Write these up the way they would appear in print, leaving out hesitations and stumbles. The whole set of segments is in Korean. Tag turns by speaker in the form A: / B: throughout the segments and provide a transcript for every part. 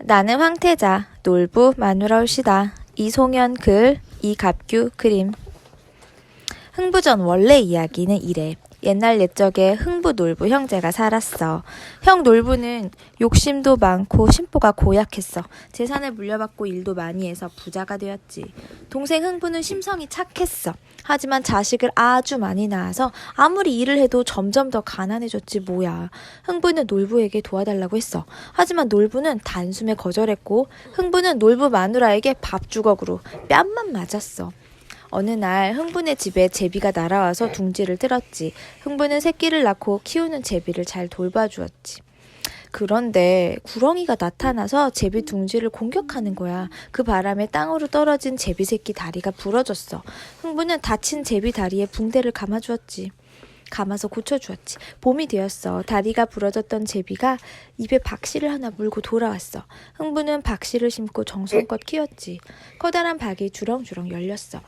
A: 나는 황태자, 놀부 마누라올시다. 이송현 글, 이갑규 그림. 흥부전 원래 이야기는 이래. 옛날 옛적에 흥부 놀부 형제가 살았어. 형 놀부는 욕심도 많고 심보가 고약했어. 재산을 물려받고 일도 많이 해서 부자가 되었지. 동생 흥부는 심성이 착했어. 하지만 자식을 아주 많이 낳아서 아무리 일을 해도 점점 더 가난해졌지 뭐야. 흥부는 놀부에게 도와달라고 했어. 하지만 놀부는 단숨에 거절했고 흥부는 놀부 마누라에게 밥주걱으로 뺨만 맞았어. 어느 날 흥부네 집에 제비가 날아와서 둥지를 틀었지. 흥부는 새끼를 낳고 키우는 제비를 잘 돌봐주었지. 그런데 구렁이가 나타나서 제비 둥지를 공격하는 거야. 그 바람에 땅으로 떨어진 제비 새끼 다리가 부러졌어. 흥부는 다친 제비 다리에 붕대를 감아주었지. 감아서 고쳐주었지. 봄이 되었어. 다리가 부러졌던 제비가 입에 박씨를 하나 물고 돌아왔어. 흥부는 박씨를 심고 정성껏 키웠지. 커다란 박이 주렁주렁 열렸어.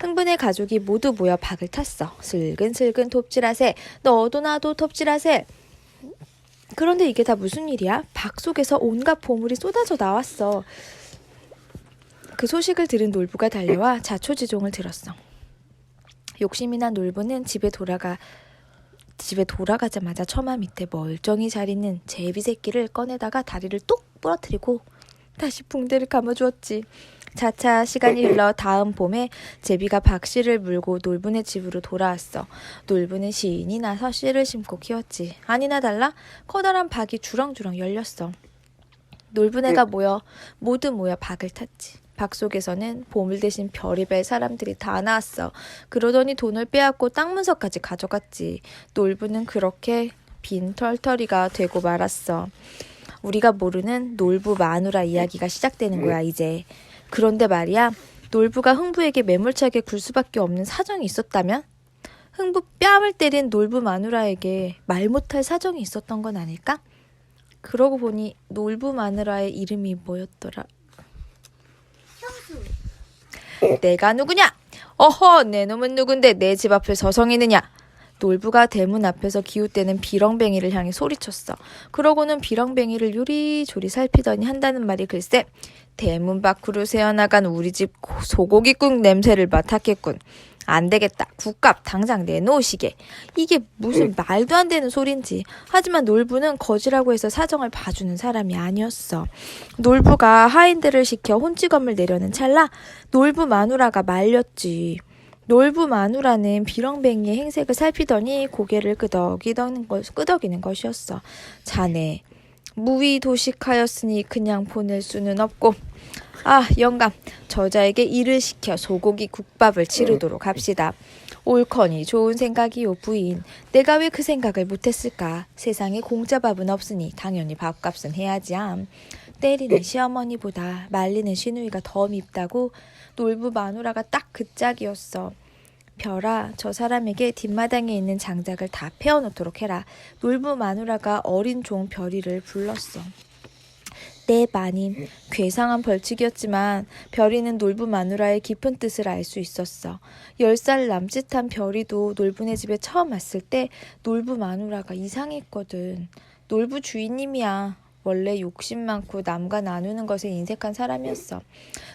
A: 흥분의 가족이 모두 모여 박을 탔어. 슬근슬근 톱질하세. 너도 나도 톱질하세. 그런데 이게 다 무슨 일이야? 박 속에서 온갖 보물이 쏟아져 나왔어. 그 소식을 들은 놀부가 달려와 자초지종을 들었어. 욕심이 난 놀부는 집에 돌아가자마자 처마 밑에 멀쩡히 잘 있는 제비 새끼를 꺼내다가 다리를 뚝 부러뜨리고 다시 붕대를 감아주었지. 차차 시간이 흘러 다음 봄에 제비가 박씨를 물고 놀부네 집으로 돌아왔어. 놀부는 신이 나서 씨를 심고 키웠지. 아니나 달라 커다란 박이 주렁주렁 열렸어. 놀부네가 모두 모여 박을 탔지. 박 속에서는 보물 대신 별의별 사람들이 다 나왔어. 그러더니 돈을 빼앗고 땅 문서까지 가져갔지. 놀부는 그렇게 빈털터리가 되고 말았어. 우리가 모르는 놀부 마누라 이야기가 시작되는 거야 이제. 그런데 말이야, 놀부가 흥부에게 매몰차게 굴 수밖에 없는 사정이 있었다면? 흥부 뺨을 때린 놀부 마누라에게 말 못할 사정이 있었던 건 아닐까? 그러고 보니 놀부 마누라의 이름이 뭐였더라? 형수. 내가 누구냐? 어허, 내 놈은 누군데 내 집 앞에 서성이느냐? 놀부가 대문 앞에서 기웃대는 비렁뱅이를 향해 소리쳤어. 그러고는 비렁뱅이를 요리조리 살피더니 한다는 말이 글쎄, 대문 밖으로 새어나간 우리 집 소고기국 냄새를 맡았겠군. 안 되겠다. 국값 당장 내놓으시게. 이게 무슨 말도 안 되는 소린지. 하지만 놀부는 거지라고 해서 사정을 봐주는 사람이 아니었어. 놀부가 하인들을 시켜 혼찌검을 내려는 찰나 놀부 마누라가 말렸지. 놀부 마누라는 비렁뱅이의 행색을 살피더니 고개를 끄덕이는 것이었어. 자네, 무위도식하였으니 그냥 보낼 수는 없고, 아, 영감, 저자에게 일을 시켜 소고기 국밥을 치르도록 합시다. 옳거니 좋은 생각이요, 부인. 내가 왜 그 생각을 못했을까? 세상에 공짜밥은 없으니 당연히 밥값은 해야지암. 때리는 시어머니보다 말리는 시누이가 더 밉다고 놀부 마누라가 딱 그 짝이었어. 별아, 저 사람에게 뒷마당에 있는 장작을 다 패워놓도록 해라. 놀부 마누라가 어린 종 별이를 불렀어. 네, 마님. 괴상한 벌칙이었지만 별이는 놀부 마누라의 깊은 뜻을 알 수 있었어. 10살 남짓한 별이도 놀부네 집에 처음 왔을 때 놀부 마누라가 이상했거든. 놀부 주인님이야. 원래 욕심 많고 남과 나누는 것에 인색한 사람이었어.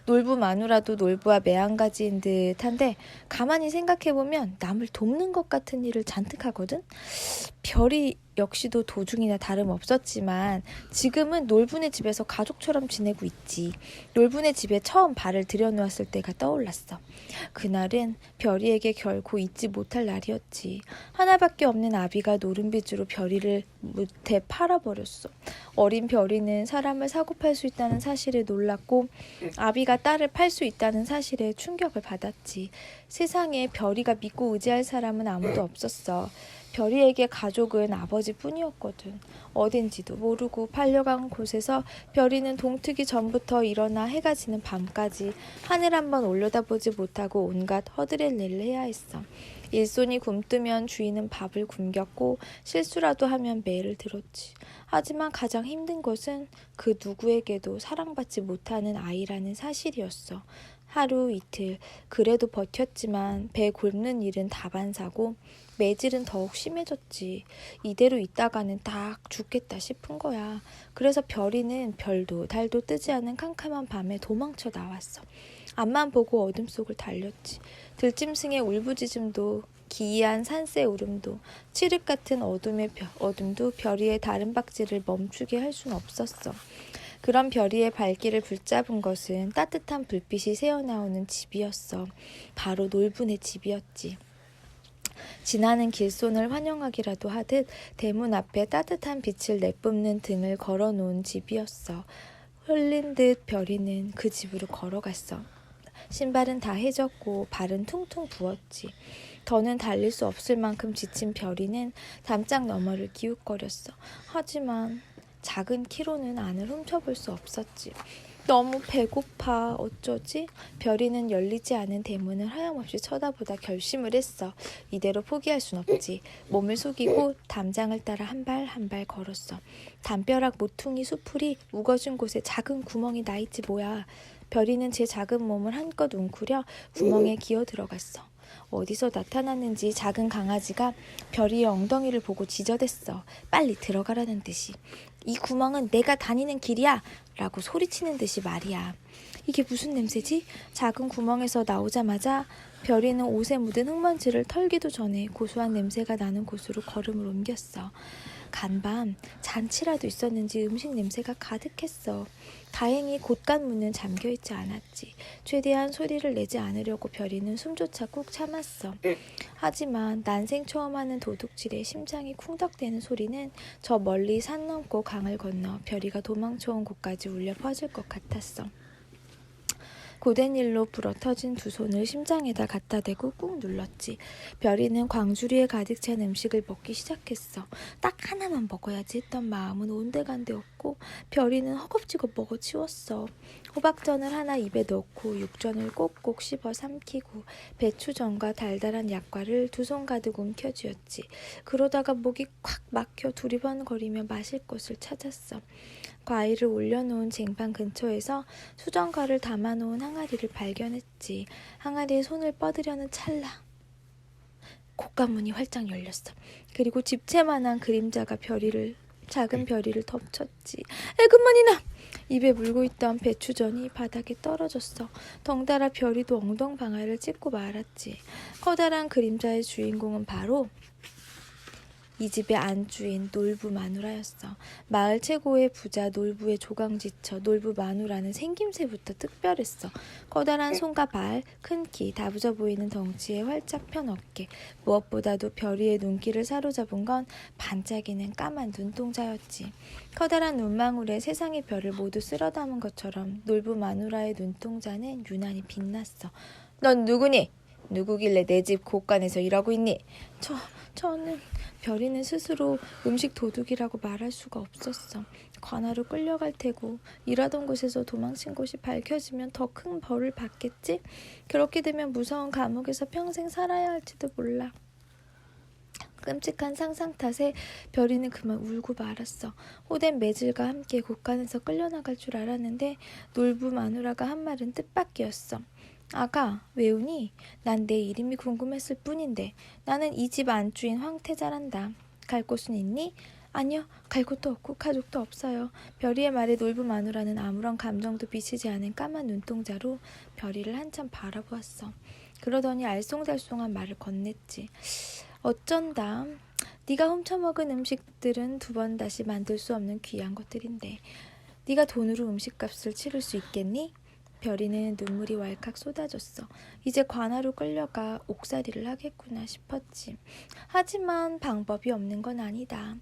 A: 놀부 마누라도 놀부와 매한가지인 듯한데 가만히 생각해보면 남을 돕는 것 같은 일을 잔뜩 하거든. 별이 역시도 도중이나 다름없었지만 지금은 놀부네 집에서 가족처럼 지내고 있지. 놀부네 집에 처음 발을 들여놓았을 때가 떠올랐어. 그날은 별이에게 결코 잊지 못할 날이었지. 하나밖에 없는 아비가 노름빚으로 별이를 무태 팔아버렸어. 어린 별이는 사람을 사고팔 수 있다는 사실에 놀랐고 아비가 딸을 팔 수 있다는 사실에 충격을 받았지. 세상에 별이가 믿고 의지할 사람은 아무도 없었어. 별이에게 가족은 아버지뿐이었거든. 어딘지도 모르고 팔려간 곳에서 별이는 동트기 전부터 일어나 해가 지는 밤까지 하늘 한번 올려다보지 못하고 온갖 허드렛일을 해야 했어. 일손이 굼뜨면 주인은 밥을 굶겼고 실수라도 하면 매를 들었지. 하지만 가장 힘든 것은 그 누구에게도 사랑받지 못하는 아이라는 사실이었어. 하루 이틀 그래도 버텼지만 배 곪는 일은 다반사고 매질은 더욱 심해졌지. 이대로 있다가는 딱 죽겠다 싶은 거야. 그래서 별이는 별도 달도 뜨지 않은 캄캄한 밤에 도망쳐 나왔어. 앞만 보고 어둠 속을 달렸지. 들짐승의 울부짖음도 기이한 산새 울음도 칠흑 같은 어둠도 별이의 다른 박질을 멈추게 할 순 없었어. 그런 별이의 발길을 붙잡은 것은 따뜻한 불빛이 새어나오는 집이었어. 바로 놀분의 집이었지. 지나는 길손을 환영하기라도 하듯 대문 앞에 따뜻한 빛을 내뿜는 등을 걸어놓은 집이었어. 흘린 듯 별이는 그 집으로 걸어갔어. 신발은 다 해졌고 발은 퉁퉁 부었지. 더는 달릴 수 없을 만큼 지친 별이는 담장 너머를 기웃거렸어. 하지만 작은 키로는 안을 훔쳐볼 수 없었지. 너무 배고파. 어쩌지? 별이는 열리지 않은 대문을 하염없이 쳐다보다 결심을 했어. 이대로 포기할 순 없지. 몸을 숙이고 담장을 따라 한 발 한 발 걸었어. 담벼락 모퉁이 수풀이 우거진 곳에 작은 구멍이 나있지 뭐야. 별이는 제 작은 몸을 한껏 웅크려 구멍에 기어 들어갔어. 어디서 나타났는지 작은 강아지가 별이의 엉덩이를 보고 지저댔어. 빨리 들어가라는 듯이. 이 구멍은 내가 다니는 길이야! 라고 소리치는 듯이 말이야. 이게 무슨 냄새지? 작은 구멍에서 나오자마자 별이는 옷에 묻은 흙먼지를 털기도 전에 고소한 냄새가 나는 곳으로 걸음을 옮겼어. 간밤 잔치라도 있었는지 음식 냄새가 가득했어. 다행히 곳간 문은 잠겨있지 않았지. 최대한 소리를 내지 않으려고 별이는 숨조차 꾹 참았어. 하지만 난생 처음 하는 도둑질에 심장이 쿵덕대는 소리는 저 멀리 산 넘고 강을 건너 별이가 도망쳐온 곳까지 울려 퍼질 것 같았어. 고된 일로 불어터진 두 손을 심장에다 갖다 대고 꾹 눌렀지. 별이는 광주리에 가득 찬 음식을 먹기 시작했어. 딱 하나만 먹어야지 했던 마음은 온데간데 없고 별이는 허겁지겁 먹어치웠어. 호박전을 하나 입에 넣고 육전을 꼭꼭 씹어 삼키고 배추전과 달달한 약과를 두 손 가득 움켜쥐었지. 그러다가 목이 콱 막혀 두리번거리며 마실 것을 찾았어. 과일을 올려놓은 쟁반 근처에서 수정과를 담아놓은 항아리를 발견했지. 항아리에 손을 뻗으려는 찰나 곶감문이 활짝 열렸어. 그리고 집채만한 그림자가 작은 별이를 덮쳤지. 에그머니나! 입에 물고 있던 배추전이 바닥에 떨어졌어. 덩달아 별이도 엉덩방아를 찢고 말았지. 커다란 그림자의 주인공은 바로 이 집의 안주인 놀부 마누라였어. 마을 최고의 부자 놀부의 조강지처 놀부 마누라는 생김새부터 특별했어. 커다란 손과 발, 큰 키, 다부져 보이는 덩치에 활짝 편 어깨. 무엇보다도 별이의 눈길을 사로잡은 건 반짝이는 까만 눈동자였지. 커다란 눈망울에 세상의 별을 모두 쓸어 담은 것처럼 놀부 마누라의 눈동자는 유난히 빛났어. 넌 누구니? 누구길래 내 집 곳간에서 일하고 있니? 저는... 별이는 스스로 음식 도둑이라고 말할 수가 없었어. 관아로 끌려갈 테고 일하던 곳에서 도망친 곳이 밝혀지면 더 큰 벌을 받겠지? 그렇게 되면 무서운 감옥에서 평생 살아야 할지도 몰라. 끔찍한 상상 탓에 별이는 그만 울고 말았어. 호된 매질과 함께 곳간에서 끌려나갈 줄 알았는데 놀부 마누라가 한 말은 뜻밖이었어. 아가, 왜 우니? 난 내 이름이 궁금했을 뿐인데. 나는 이 집 안주인 황태자란다. 갈 곳은 있니? 아니요, 갈 곳도 없고 가족도 없어요. 별이의 말에 놀부 마누라는 아무런 감정도 비치지 않은 까만 눈동자로 별이를 한참 바라보았어. 그러더니 알쏭달쏭한 말을 건넸지. 어쩐다. 네가 훔쳐먹은 음식들은 두 번 다시 만들 수 없는 귀한 것들인데 네가 돈으로 음식값을 치를 수 있겠니? 별이는 눈물이 왈칵 쏟아졌어. 이제 관아로 끌려가 옥살이를 하겠구나 싶었지. 하지만 방법이 없는 건 아니다.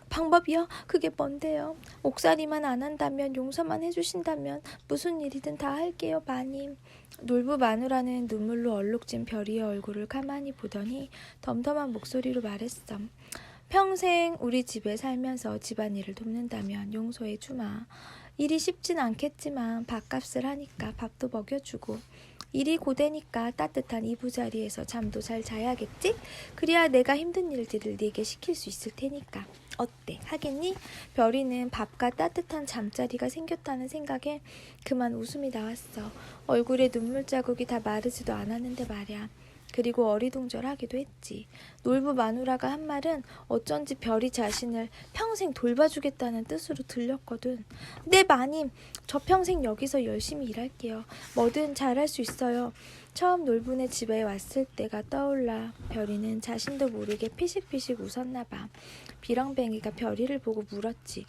A: 방법이요? 그게 뭔데요? 옥살이만 안 한다면, 용서만 해주신다면 무슨 일이든 다 할게요, 마님. 놀부 마누라는 눈물로 얼룩진 별이의 얼굴을 가만히 보더니 덤덤한 목소리로 말했어. 평생 우리 집에 살면서 집안일을 돕는다면 용서해 주마. 일이 쉽진 않겠지만 밥값을 하니까 밥도 먹여주고 일이 고되니까 따뜻한 이부자리에서 잠도 잘 자야겠지? 그래야 내가 힘든 일들을 네게 시킬 수 있을 테니까. 어때? 하겠니? 별이는 밥과 따뜻한 잠자리가 생겼다는 생각에 그만 웃음이 나왔어. 얼굴에 눈물 자국이 다 마르지도 않았는데 말이야. 그리고 어리둥절하기도 했지. 놀부 마누라가 한 말은 어쩐지 별이 자신을 평생 돌봐주겠다는 뜻으로 들렸거든. 네 마님, 저 평생 여기서 열심히 일할게요. 뭐든 잘할 수 있어요. 처음 놀부네 집에 왔을 때가 떠올라 별이는 자신도 모르게 피식피식 웃었나 봐. 비렁뱅이가 별이를 보고 물었지.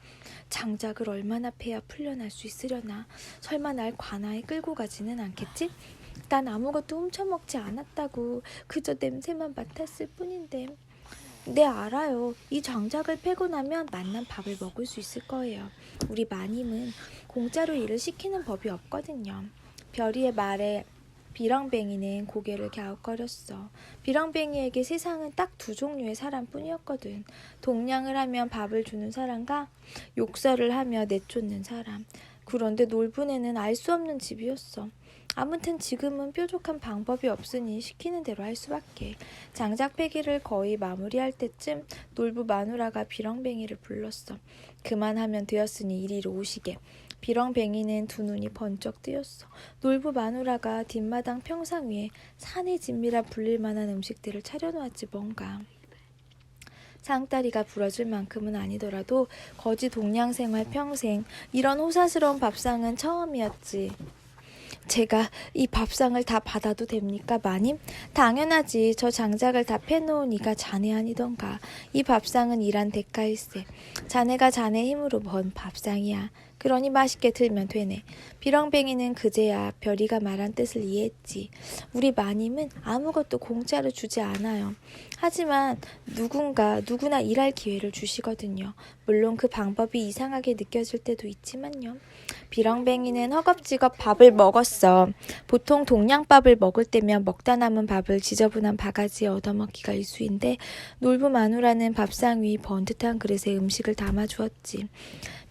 A: 장작을 얼마나 패야 풀려날 수 있으려나. 설마 날 관아에 끌고 가지는 않겠지? 난 아무것도 훔쳐먹지 않았다고. 그저 냄새만 맡았을 뿐인데. 네, 알아요. 이 장작을 패고 나면 맛난 밥을 먹을 수 있을 거예요. 우리 마님은 공짜로 일을 시키는 법이 없거든요. 별이의 말에 비렁뱅이는 고개를 갸웃거렸어. 비렁뱅이에게 세상은 딱 두 종류의 사람뿐이었거든. 동냥을 하면 밥을 주는 사람과 욕설을 하며 내쫓는 사람. 그런데 놀부네는 알 수 없는 집이었어. 아무튼 지금은 뾰족한 방법이 없으니 시키는 대로 할 수밖에. 장작 패기를 거의 마무리할 때쯤 놀부 마누라가 비렁뱅이를 불렀어. 그만하면 되었으니 이리로 오시게. 비렁뱅이는 두 눈이 번쩍 뜨였어. 놀부 마누라가 뒷마당 평상 위에 산의 진미라 불릴 만한 음식들을 차려놓았지 뭔가. 상다리가 부러질 만큼은 아니더라도 거지 동양 생활 평생 이런 호사스러운 밥상은 처음이었지. 제가 이 밥상을 다 받아도 됩니까, 마님? 당연하지. 저 장작을 다 패놓은 이가 자네 아니던가. 이 밥상은 일한 대가일세. 자네가 자네 힘으로 번 밥상이야. 그러니 맛있게 들면 되네. 비렁뱅이는 그제야 별이가 말한 뜻을 이해했지. 우리 마님은 아무것도 공짜로 주지 않아요. 하지만 누구나 일할 기회를 주시거든요. 물론 그 방법이 이상하게 느껴질 때도 있지만요. 비렁뱅이는 허겁지겁 밥을 먹었어. 보통 동양밥을 먹을 때면 먹다 남은 밥을 지저분한 바가지에 얻어먹기가 일수인데 놀부 마누라는 밥상 위 번듯한 그릇에 음식을 담아주었지.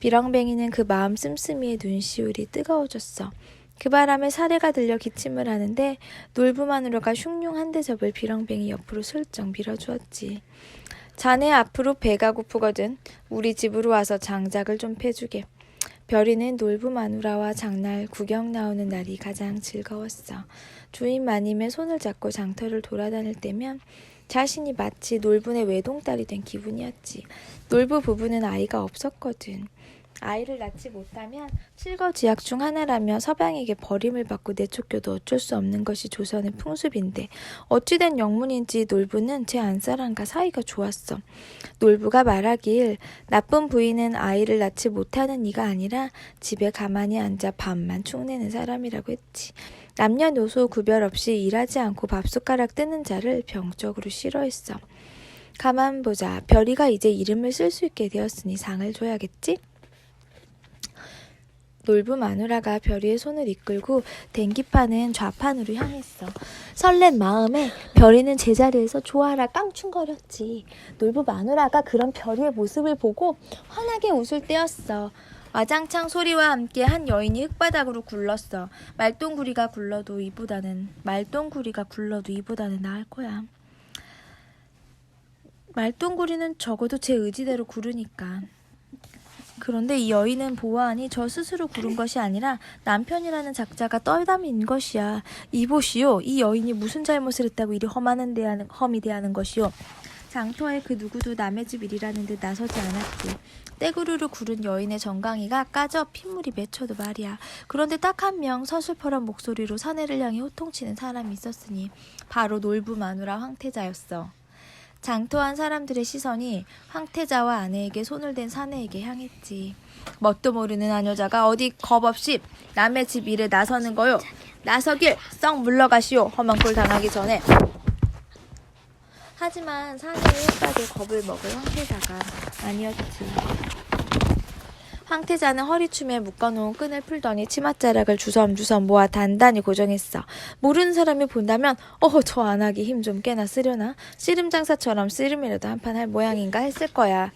A: 비렁뱅이는 그 마음 씀씀이의 눈시울이 뜨거워졌어. 그 바람에 사례가 들려 기침을 하는데 놀부 마누라가 흉흉 한 대접을 비렁뱅이 옆으로 슬쩍 밀어주었지. 자네 앞으로 배가 고프거든. 우리 집으로 와서 장작을 좀 패주게. 별이는 놀부 마누라와 장날 구경 나오는 날이 가장 즐거웠어. 주인 마님의 손을 잡고 장터를 돌아다닐 때면 자신이 마치 놀부의 외동딸이 된 기분이었지. 놀부 부부는 아이가 없었거든. 아이를 낳지 못하면 칠거지약 중 하나라며 서방에게 버림을 받고 내쫓겨도 어쩔 수 없는 것이 조선의 풍습인데 어찌된 영문인지 놀부는 제 안사람과 사이가 좋았어. 놀부가 말하길 나쁜 부인은 아이를 낳지 못하는 이가 아니라 집에 가만히 앉아 밥만 축내는 사람이라고 했지. 남녀노소 구별 없이 일하지 않고 밥숟가락 뜨는 자를 병적으로 싫어했어. 가만 보자. 별이가 이제 이름을 쓸 수 있게 되었으니 상을 줘야겠지? 놀부 마누라가 별이의 손을 이끌고 댕기파는 좌판으로 향했어. 설렌 마음에 별이는 제자리에서 좋아라 깡충거렸지. 놀부 마누라가 그런 별이의 모습을 보고 환하게 웃을 때였어. 와장창 소리와 함께 한 여인이 흙바닥으로 굴렀어. 말똥구리가 굴러도 이보다는 나을 거야. 말똥구리는 적어도 제 의지대로 구르니까. 그런데 이 여인은 보아하니 저 스스로 구른 것이 아니라 남편이라는 작자가 떨담인 것이야. 이보시오. 이 여인이 무슨 잘못을 했다고 이리 험이 대하는 것이오. 장터에 그 누구도 남의 집 일이라는 듯 나서지 않았지. 떼구르르 구른 여인의 정강이가 까져 핏물이 맺혀도 말이야. 그런데 딱 한 명 서슬퍼런 목소리로 사내를 향해 호통치는 사람이 있었으니 바로 놀부 마누라 황태자였어. 장터한 사람들의 시선이 황태자와 아내에게 손을 댄 사내에게 향했지. 뭣도 모르는 한 여자가 어디 겁없이 남의 집 일에 나서는 거요. 나서길 썩 물러가시오. 험한 꼴 당하기 전에. 하지만 사내의 흑박에 겁을 먹을 황태자가 아니었지. 황태자는 허리춤에 묶어놓은 끈을 풀더니 치맛자락을 주섬주섬 모아 단단히 고정했어. 모르는 사람이 본다면 저 안하기 힘 좀 깨나 쓰려나? 씨름장사처럼 씨름이라도 한판 할 모양인가 했을 거야.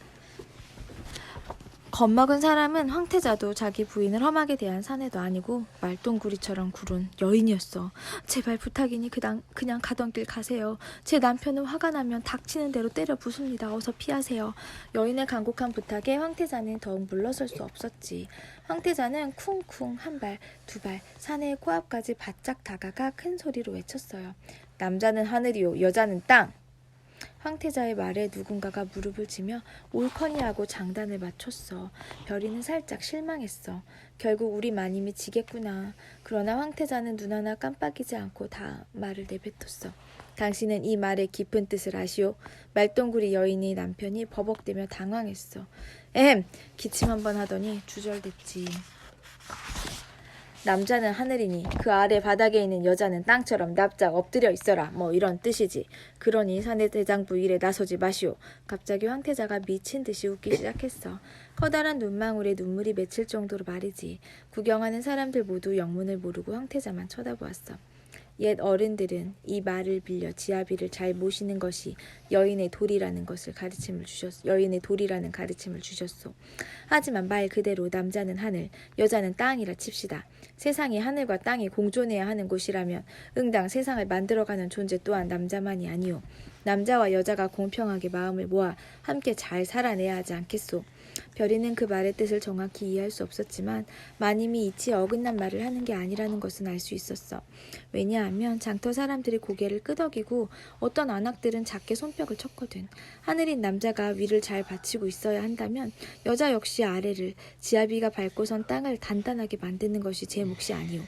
A: 겁먹은 사람은 황태자도 자기 부인을 험하게 대한 사내도 아니고 말똥구리처럼 굴은 여인이었어. 제발 부탁이니 그냥 가던 길 가세요. 제 남편은 화가 나면 닥치는 대로 때려 부숩니다. 어서 피하세요. 여인의 간곡한 부탁에 황태자는 더욱 물러설 수 없었지. 황태자는 쿵쿵 한 발, 두 발, 사내의 코앞까지 바짝 다가가 큰 소리로 외쳤어요. 남자는 하늘이요, 여자는 땅. 황태자의 말에 누군가가 무릎을 치며 옳거니 하고 장단을 맞췄어. 별이는 살짝 실망했어. 결국 우리 마님이 지겠구나. 그러나 황태자는 눈 하나 깜빡이지 않고 다 말을 내뱉었어. 당신은 이 말의 깊은 뜻을 아시오? 말똥구리 여인의 남편이 버벅대며 당황했어. 기침 한번 하더니 주절됐지. 남자는 하늘이니 그 아래 바닥에 있는 여자는 땅처럼 납작 엎드려 있어라. 뭐 이런 뜻이지. 그러니 사내 대장부 일에 나서지 마시오. 갑자기 황태자가 미친 듯이 웃기 시작했어. 커다란 눈망울에 눈물이 맺힐 정도로 말이지. 구경하는 사람들 모두 영문을 모르고 황태자만 쳐다보았어. 옛 어른들은 이 말을 빌려 지아비를 잘 모시는 것이 여인의 도리라는 가르침을 주셨소. 하지만 말 그대로 남자는 하늘, 여자는 땅이라 칩시다. 세상이 하늘과 땅이 공존해야 하는 곳이라면 응당 세상을 만들어가는 존재 또한 남자만이 아니오. 남자와 여자가 공평하게 마음을 모아 함께 잘 살아내야 하지 않겠소. 별이는 그 말의 뜻을 정확히 이해할 수 없었지만 마님이 이치 어긋난 말을 하는 게 아니라는 것은 알 수 있었어. 왜냐하면 장터 사람들이 고개를 끄덕이고 어떤 안악들은 작게 손뼉을 쳤거든. 하늘인 남자가 위를 잘 받치고 있어야 한다면 여자 역시 아래를, 지아비가 밟고 선 땅을 단단하게 만드는 것이 제 몫이 아니오.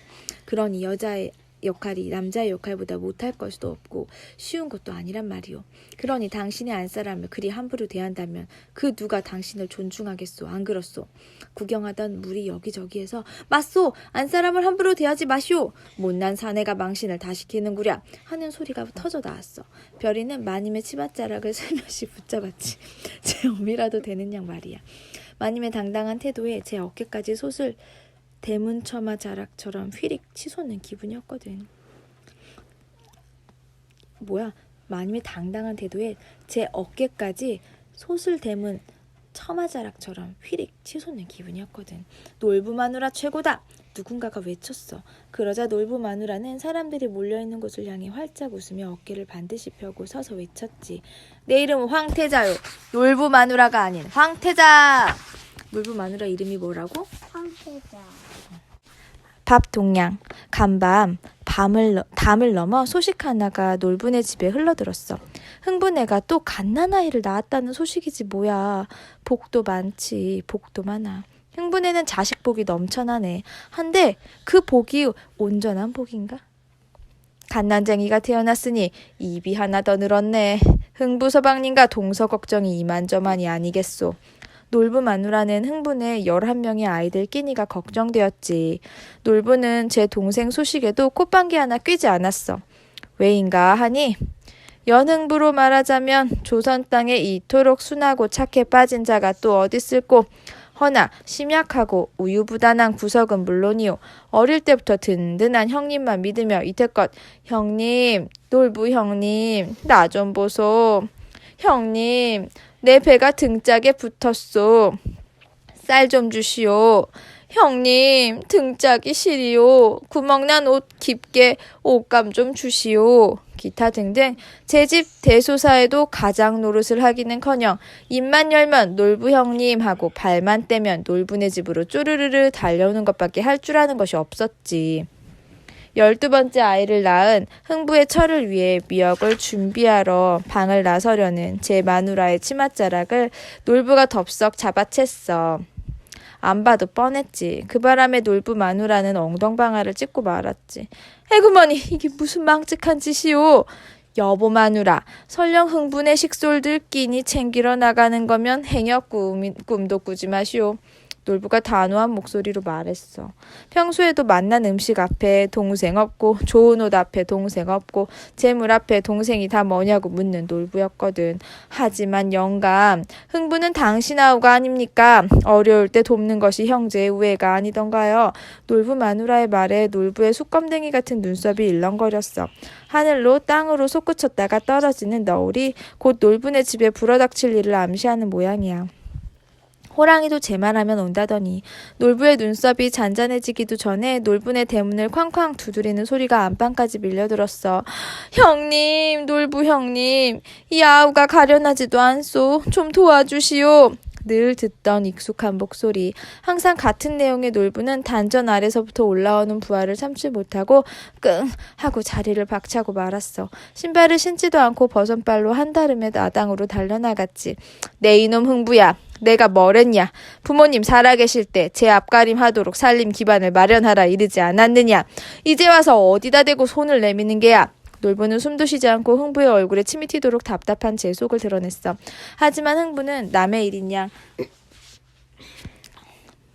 A: 그러니 여자의 역할이 남자의 역할보다 못할 것도 없고 쉬운 것도 아니란 말이오. 그러니 당신의 안사람을 그리 함부로 대한다면 그 누가 당신을 존중하겠소. 안 그렇소? 구경하던 무리 여기저기에서 맞소! 안사람을 함부로 대하지 마시오! 못난 사내가 망신을 다 시키는구랴! 하는 소리가 터져 나왔어. 별이는 마님의 치맛자락을 살며시 붙잡았지. 제 어미라도 되는 양 말이야. 마님의 당당한 태도에 제 어깨까지 솟을 대문처마 자락처럼 휘릭 치솟는 기분이었거든. 마님의 당당한 태도에 제 어깨까지 솟을 대문 처마자락처럼 휘릭 치솟는 기분이었거든. 놀부 마누라 최고다! 누군가가 외쳤어. 그러자 놀부 마누라는 사람들이 몰려있는 곳을 향해 활짝 웃으며 어깨를 반드시 펴고 서서 외쳤지. 내 이름은 황태자요. 놀부 마누라가 아닌 황태자! 놀부 마누라 이름이 뭐라고?
B: 황태자.
A: 밥동양, 간밤, 담을 넘어 소식 하나가 놀부네 집에 흘러들었어. 흥부네가 또 갓난아이를 낳았다는 소식이지 뭐야. 복도 많지, 복도 많아. 흥부네는 자식 복이 넘쳐나네. 한데 그 복이 온전한 복인가? 갓난쟁이가 태어났으니 입이 하나 더 늘었네. 흥부서방님과 동서 걱정이 이만저만이 아니겠소. 놀부 마누라는 흥부네 11명의 아이들 끼니가 걱정되었지. 놀부는 제 동생 소식에도 콧방귀 하나 뀌지 않았어. 왜인가 하니 연흥부로 말하자면 조선 땅에 이토록 순하고 착해 빠진 자가 또 어디 있을꼬. 허나 심약하고 우유부단한 구석은 물론이요. 어릴 때부터 든든한 형님만 믿으며 이태껏 형님, 놀부 형님, 나 좀 보소. 형님, 내 배가 등짝에 붙었소. 쌀 좀 주시오. 형님, 등짝이 시리오. 구멍난 옷 깊게 옷감 좀 주시오. 기타 등등 제 집 대소사에도 가장 노릇을 하기는커녕 입만 열면 놀부 형님 하고 발만 떼면 놀부네 집으로 쪼르르르 달려오는 것밖에 할 줄 아는 것이 없었지. 12번째 아이를 낳은 흥부의 철을 위해 미역을 준비하러 방을 나서려는 제 마누라의 치맛자락을 놀부가 덥석 잡아챘어. 안 봐도 뻔했지. 그 바람에 놀부 마누라는 엉덩방아를 찍고 말았지. 에구머니, 이게 무슨 망측한 짓이오. 여보 마누라, 설령 흥분의 식솔들 끼니 챙기러 나가는 거면 행여 꿈도 꾸지 마시오. 놀부가 단호한 목소리로 말했어. 평소에도 만난 음식 앞에 동생 없고 좋은 옷 앞에 동생 없고 재물 앞에 동생이 다 뭐냐고 묻는 놀부였거든. 하지만 영감, 흥부는 당신 아우가 아닙니까? 어려울 때 돕는 것이 형제의 우애가 아니던가요? 놀부 마누라의 말에 놀부의 숯검댕이 같은 눈썹이 일렁거렸어. 하늘로 땅으로 솟구쳤다가 떨어지는 너울이 곧 놀부네 집에 불어닥칠 일을 암시하는 모양이야. 호랑이도 제 말하면 온다더니 놀부의 눈썹이 잔잔해지기도 전에 놀부네 대문을 쾅쾅 두드리는 소리가 안방까지 밀려들었어. 형님, 놀부 형님, 이 아우가 가련하지도 않소. 좀 도와주시오. 늘 듣던 익숙한 목소리. 항상 같은 내용의 놀부는 단전 아래서부터 올라오는 부하를 참지 못하고 끙 하고 자리를 박차고 말았어. 신발을 신지도 않고 버선발로 한달음에 마당으로 달려나갔지. 내 이놈 흥부야. 내가 뭐랬냐. 부모님 살아계실 때 제 앞가림 하도록 살림 기반을 마련하라 이르지 않았느냐. 이제 와서 어디다 대고 손을 내미는 게야. 놀부는 숨도 쉬지 않고 흥부의 얼굴에 침이 튀도록 답답한 제 속을 드러냈어. 하지만 흥부는 남의 일인 양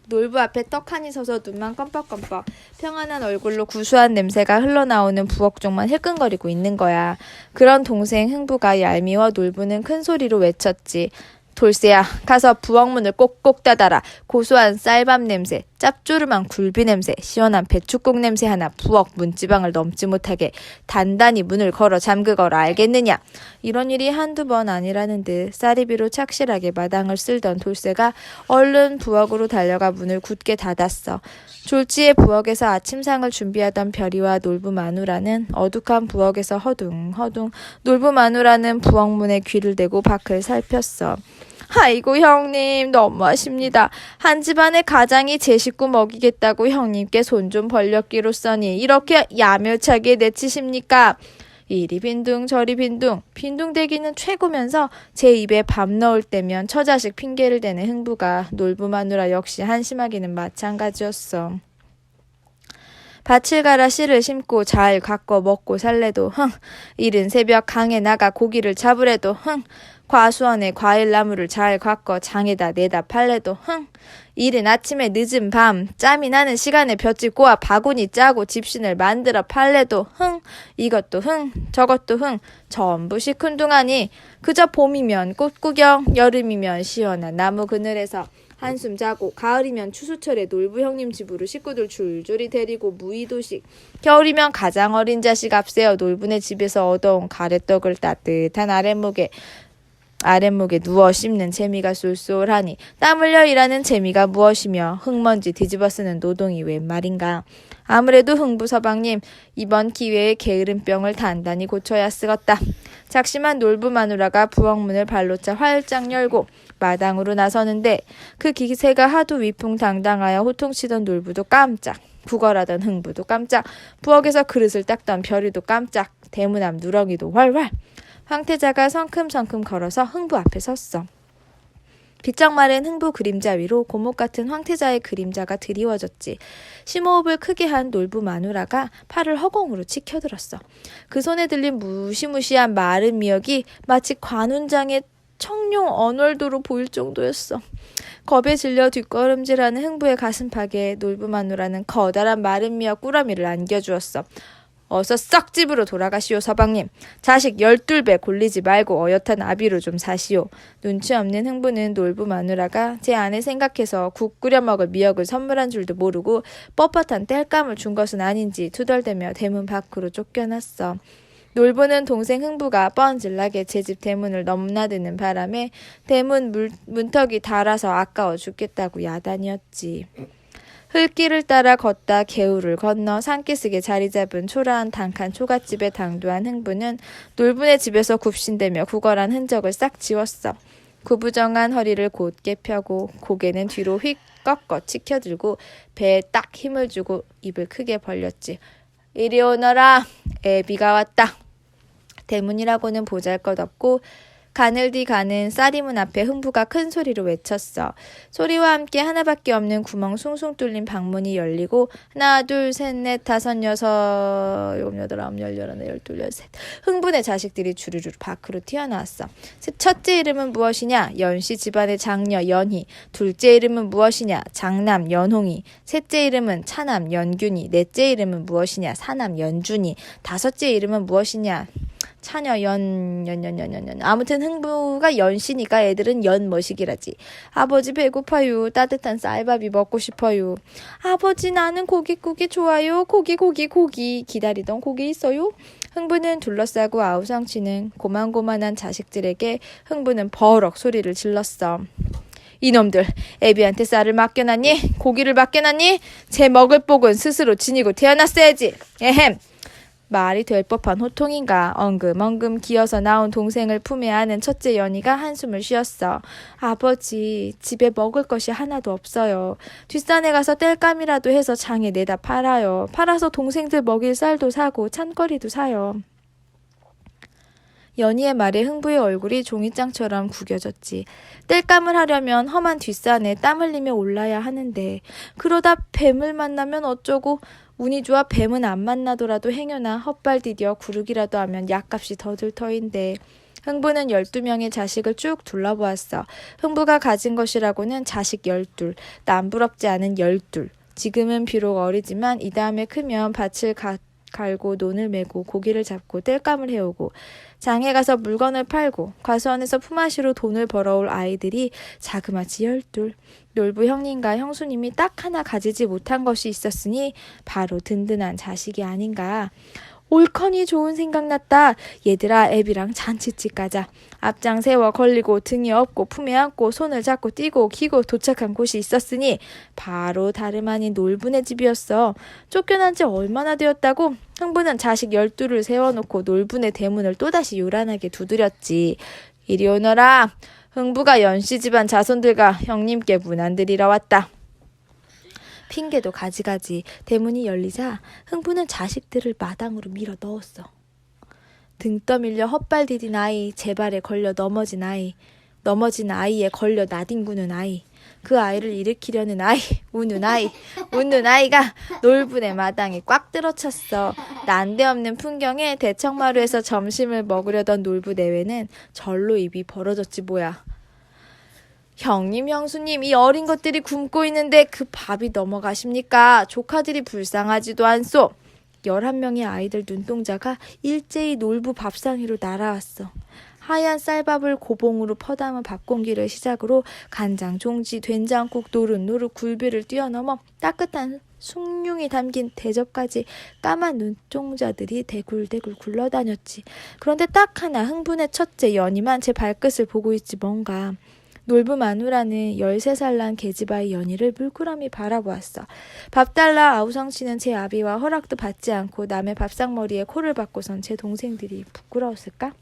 A: 놀부 앞에 떡하니 서서 눈만 껌뻑껌뻑 평안한 얼굴로 구수한 냄새가 흘러나오는 부엌 쪽만 힐끔거리고 있는 거야. 그런 동생 흥부가 얄미워 놀부는 큰 소리로 외쳤지. 돌쇠야, 가서 부엌문을 꼭꼭 닫아라. 고소한 쌀밥 냄새, 짭조름한 굴비 냄새, 시원한 배춧국 냄새 하나 부엌 문지방을 넘지 못하게 단단히 문을 걸어 잠그거라. 알겠느냐? 이런 일이 한두 번 아니라는 듯 쌀이비로 착실하게 마당을 쓸던 돌쇠가 얼른 부엌으로 달려가 문을 굳게 닫았어. 졸지에 부엌에서 아침상을 준비하던 별이와 놀부 마누라는 어둑한 부엌에서 허둥허둥 놀부 마누라는 부엌문에 귀를 대고 밖을 살폈어. 아이고 형님 너무하십니다. 한 집안의 가장이 제 식구 먹이겠다고 형님께 손 좀 벌렸기로써니 이렇게 야멸차게 내치십니까? 이리 빈둥 저리 빈둥 빈둥대기는 최고면서 제 입에 밥 넣을 때면 처자식 핑계를 대는 흥부가 놀부 마누라 역시 한심하기는 마찬가지였어. 밭을 갈아 씨를 심고 잘 가꿔 먹고 살래도 이른 새벽 강에 나가 고기를 잡으래도 과수원에 과일나무를 잘 가꿔 장에다 내다 팔래도 이른 아침에 늦은 밤 짬이 나는 시간에 볏짚 꼬아 바구니 짜고 집신을 만들어 팔래도 이것도 저것도 전부 시큰둥하니 그저 봄이면 꽃구경 여름이면 시원한 나무 그늘에서 한숨 자고 가을이면 추수철에 놀부 형님 집으로 식구들 줄줄이 데리고 무의도식 겨울이면 가장 어린 자식 앞세워 놀부네 집에서 얻어온 가래떡을 따뜻한 아랫목에 누워 씹는 재미가 쏠쏠하니 땀 흘려 일하는 재미가 무엇이며 흙먼지 뒤집어 쓰는 노동이 웬 말인가. 아무래도 흥부 서방님 이번 기회에 게으름병을 단단히 고쳐야 쓰겄다. 작심한 놀부 마누라가 부엌문을 발로 차 활짝 열고 마당으로 나서는데 그 기세가 하도 위풍당당하여 호통치던 놀부도 깜짝 구걸하던 흥부도 깜짝 부엌에서 그릇을 닦던 별이도 깜짝 대문 앞 누렁이도 활활 황태자가 성큼성큼 걸어서 흥부 앞에 섰어. 비쩍 마른 흥부 그림자 위로 고목 같은 황태자의 그림자가 드리워졌지. 심호흡을 크게 한 놀부 마누라가 팔을 허공으로 치켜들었어. 그 손에 들린 무시무시한 마른 미역이 마치 관훈장의 청룡 언월도로 보일 정도였어. 겁에 질려 뒷걸음질하는 흥부의 가슴팍에 놀부 마누라는 커다란 마른 미역 꾸러미를 안겨주었어. 어서 썩 집으로 돌아가시오 서방님. 자식 12배 골리지 말고 어엿한 아비로 좀 사시오. 눈치 없는 흥부는 놀부 마누라가 제 아내 생각해서 국 끓여 먹을 미역을 선물한 줄도 모르고 뻣뻣한 땔감을 준 것은 아닌지 투덜대며 대문 밖으로 쫓겨났어. 놀부는 동생 흥부가 뻔질나게 제 집 대문을 넘나드는 바람에 대문 문턱이 닳아서 아까워 죽겠다고 야단이었지. 흙길을 따라 걷다 개울을 건너 산기슭에 자리 잡은 초라한 단칸 초가집에 당도한 흥부는 놀부네 집에서 굽신대며 구걸한 흔적을 싹 지웠어. 구부정한 허리를 곧게 펴고 고개는 뒤로 휙 꺾어 치켜들고 배에 딱 힘을 주고 입을 크게 벌렸지. 이리 오너라. 애비가 왔다. 대문이라고는 보잘것없고 가늘디 가는 쌀이문 앞에 흥부가 큰 소리로 외쳤어. 소리와 함께 하나밖에 없는 구멍 숭숭 뚫린 방문이 열리고 하나 둘 셋 넷 다섯 여섯 일곱 여덟 아홉 열 열하나 열둘 열셋 흥분의 자식들이 주르르 밖으로 튀어나왔어. 첫째 이름은 무엇이냐? 연씨 집안의 장녀 연희. 둘째 이름은 무엇이냐? 장남 연홍이. 셋째 이름은 차남 연균이. 넷째 이름은 무엇이냐? 사남 연준이. 다섯째 이름은 무엇이냐? 차녀 아무튼 흥부가 연시니까 애들은 연머시기라지. 아버지 배고파요. 따뜻한 쌀밥이 먹고 싶어요. 아버지 나는 고깃국이 좋아요. 고기 기다리던 고기 있어요. 흥부는 둘러싸고 아우성치는 고만고만한 자식들에게 흥부는 버럭 소리를 질렀어. 이놈들, 애비한테 쌀을 맡겨놨니? 고기를 맡겨놨니? 제 먹을 복은 스스로 지니고 태어났어야지. 에헴. 말이 될 법한 호통인가 엉금엉금 기어서 나온 동생을 품에 안은 첫째 연희가 한숨을 쉬었어. 아버지, 집에 먹을 것이 하나도 없어요. 뒷산에 가서 땔감이라도 해서 장에 내다 팔아요. 팔아서 동생들 먹일 쌀도 사고 찬거리도 사요. 연희의 말에 흥부의 얼굴이 종이장처럼 구겨졌지. 땔감을 하려면 험한 뒷산에 땀 흘리며 올라야 하는데 그러다 뱀을 만나면 어쩌고. 운이 좋아 뱀은 안 만나더라도 행여나 헛발 디뎌 구르기라도 하면 약값이 더 들 터인데. 흥부는 12명의 자식을 쭉 둘러보았어. 흥부가 가진 것이라고는 자식 12, 남부럽지 않은 12. 지금은 비록 어리지만 이 다음에 크면 밭을 갈고 논을 메고 고기를 잡고 땔감을 해오고 장에 가서 물건을 팔고 과수원에서 품앗이로 돈을 벌어올 아이들이 자그마치 12. 놀부 형님과 형수님이 딱 하나 가지지 못한 것이 있었으니 바로 든든한 자식이 아닌가. 옳거니 좋은 생각 났다. 얘들아, 애비랑 잔치집 가자. 앞장 세워 걸리고 등에 업고 품에 안고 손을 잡고 뛰고 기고 도착한 곳이 있었으니 바로 다름 아닌 놀부네 집이었어. 쫓겨난 지 얼마나 되었다고? 흥부는 자식 12를 세워놓고 놀부네 대문을 또다시 요란하게 두드렸지. 이리 오너라. 흥부가 연씨 집안 자손들과 형님께 문안드리러 왔다. 핑계도 가지가지. 대문이 열리자 흥부는 자식들을 마당으로 밀어 넣었어. 등 떠밀려 헛발 디딘 아이, 제 발에 걸려 넘어진 아이, 넘어진 아이에 걸려 나뒹구는 아이, 그 아이를 일으키려는 아이, 우는 아이, 웃는 아이가 놀부네 마당에 꽉 들어찼어. 난데없는 풍경에 대청마루에서 점심을 먹으려던 놀부 내외는 절로 입이 벌어졌지 뭐야. 형님, 형수님, 이 어린 것들이 굶고 있는데 그 밥이 넘어가십니까? 조카들이 불쌍하지도 않소. 11명의 아이들 눈동자가 일제히 놀부 밥상 위로 날아왔어. 하얀 쌀밥을 고봉으로 퍼담은 밥공기를 시작으로 간장, 종지, 된장국, 노릇노릇 굴비를 뛰어넘어 따뜻한 숭늉이 담긴 대접까지 까만 눈동자들이 대굴대굴 굴러다녔지. 그런데 딱 하나 흥분의 첫째 연희만 제 발끝을 보고 있지 뭔가. 놀부 마누라는 13살 난 계집아이 연희를 물끄러미 바라보았어. 밥 달라 아우성치는 제 아비와 허락도 받지 않고 남의 밥상머리에 코를 박고선 제 동생들이 부끄러웠을까?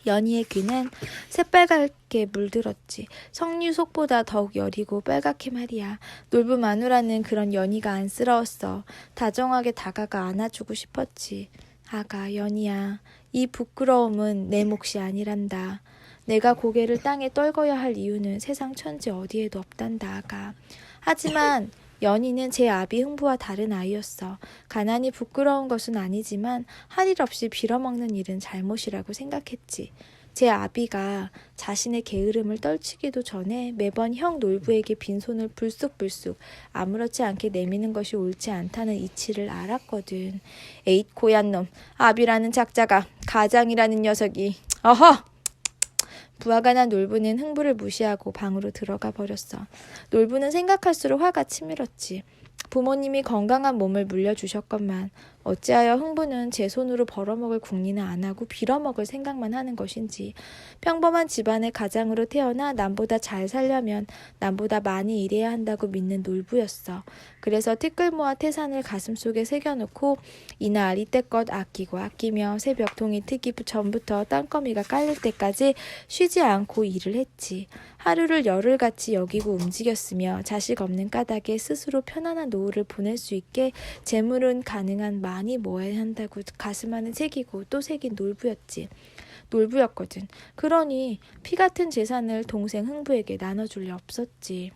A: 연희의 귀는 새빨갛게 물들었지. 석류속보다 더욱 여리고 빨갛게 말이야. 놀부 마누라는 그런 연희가 안쓰러웠어. 다정하게 다가가 안아주고 싶었지. 아가, 연희야, 이 부끄러움은 내 몫이 아니란다. 내가 고개를 땅에 떨궈야 할 이유는 세상 천지 어디에도 없단다, 아가. 하지만 연희는 제 아비 흥부와 다른 아이였어. 가난이 부끄러운 것은 아니지만 할 일 없이 빌어먹는 일은 잘못이라고 생각했지. 제 아비가 자신의 게으름을 떨치기도 전에 매번 형 놀부에게 빈손을 불쑥불쑥 아무렇지 않게 내미는 것이 옳지 않다는 이치를 알았거든. 에잇 고얀 놈, 아비라는 작자가, 가장이라는 녀석이. 어허! 부하가 난 놀부는 흥부를 무시하고 방으로 들어가 버렸어. 놀부는 생각할수록 화가 치밀었지. 부모님이 건강한 몸을 물려주셨건만 어찌하여 흥부는 제 손으로 벌어먹을 궁리는 안 하고 빌어먹을 생각만 하는 것인지. 평범한 집안의 가장으로 태어나 남보다 잘 살려면 남보다 많이 일해야 한다고 믿는 놀부였어. 그래서 티끌모아 태산을 가슴속에 새겨놓고 이날 이때껏 아끼고 아끼며 새벽동이 트기 전부터 땅거미가 깔릴 때까지 쉬지 않고 일을 했지. 하루를 열흘같이 여기고 움직였으며 자식 없는 까닭에 스스로 편안한 노후를 보낼 수 있게 재물은 가능한 많이 모아야 한다고 가슴 안에 새기고 또 새긴 놀부였거든. 그러니 피 같은 재산을 동생 흥부에게 나눠줄 리 없었지.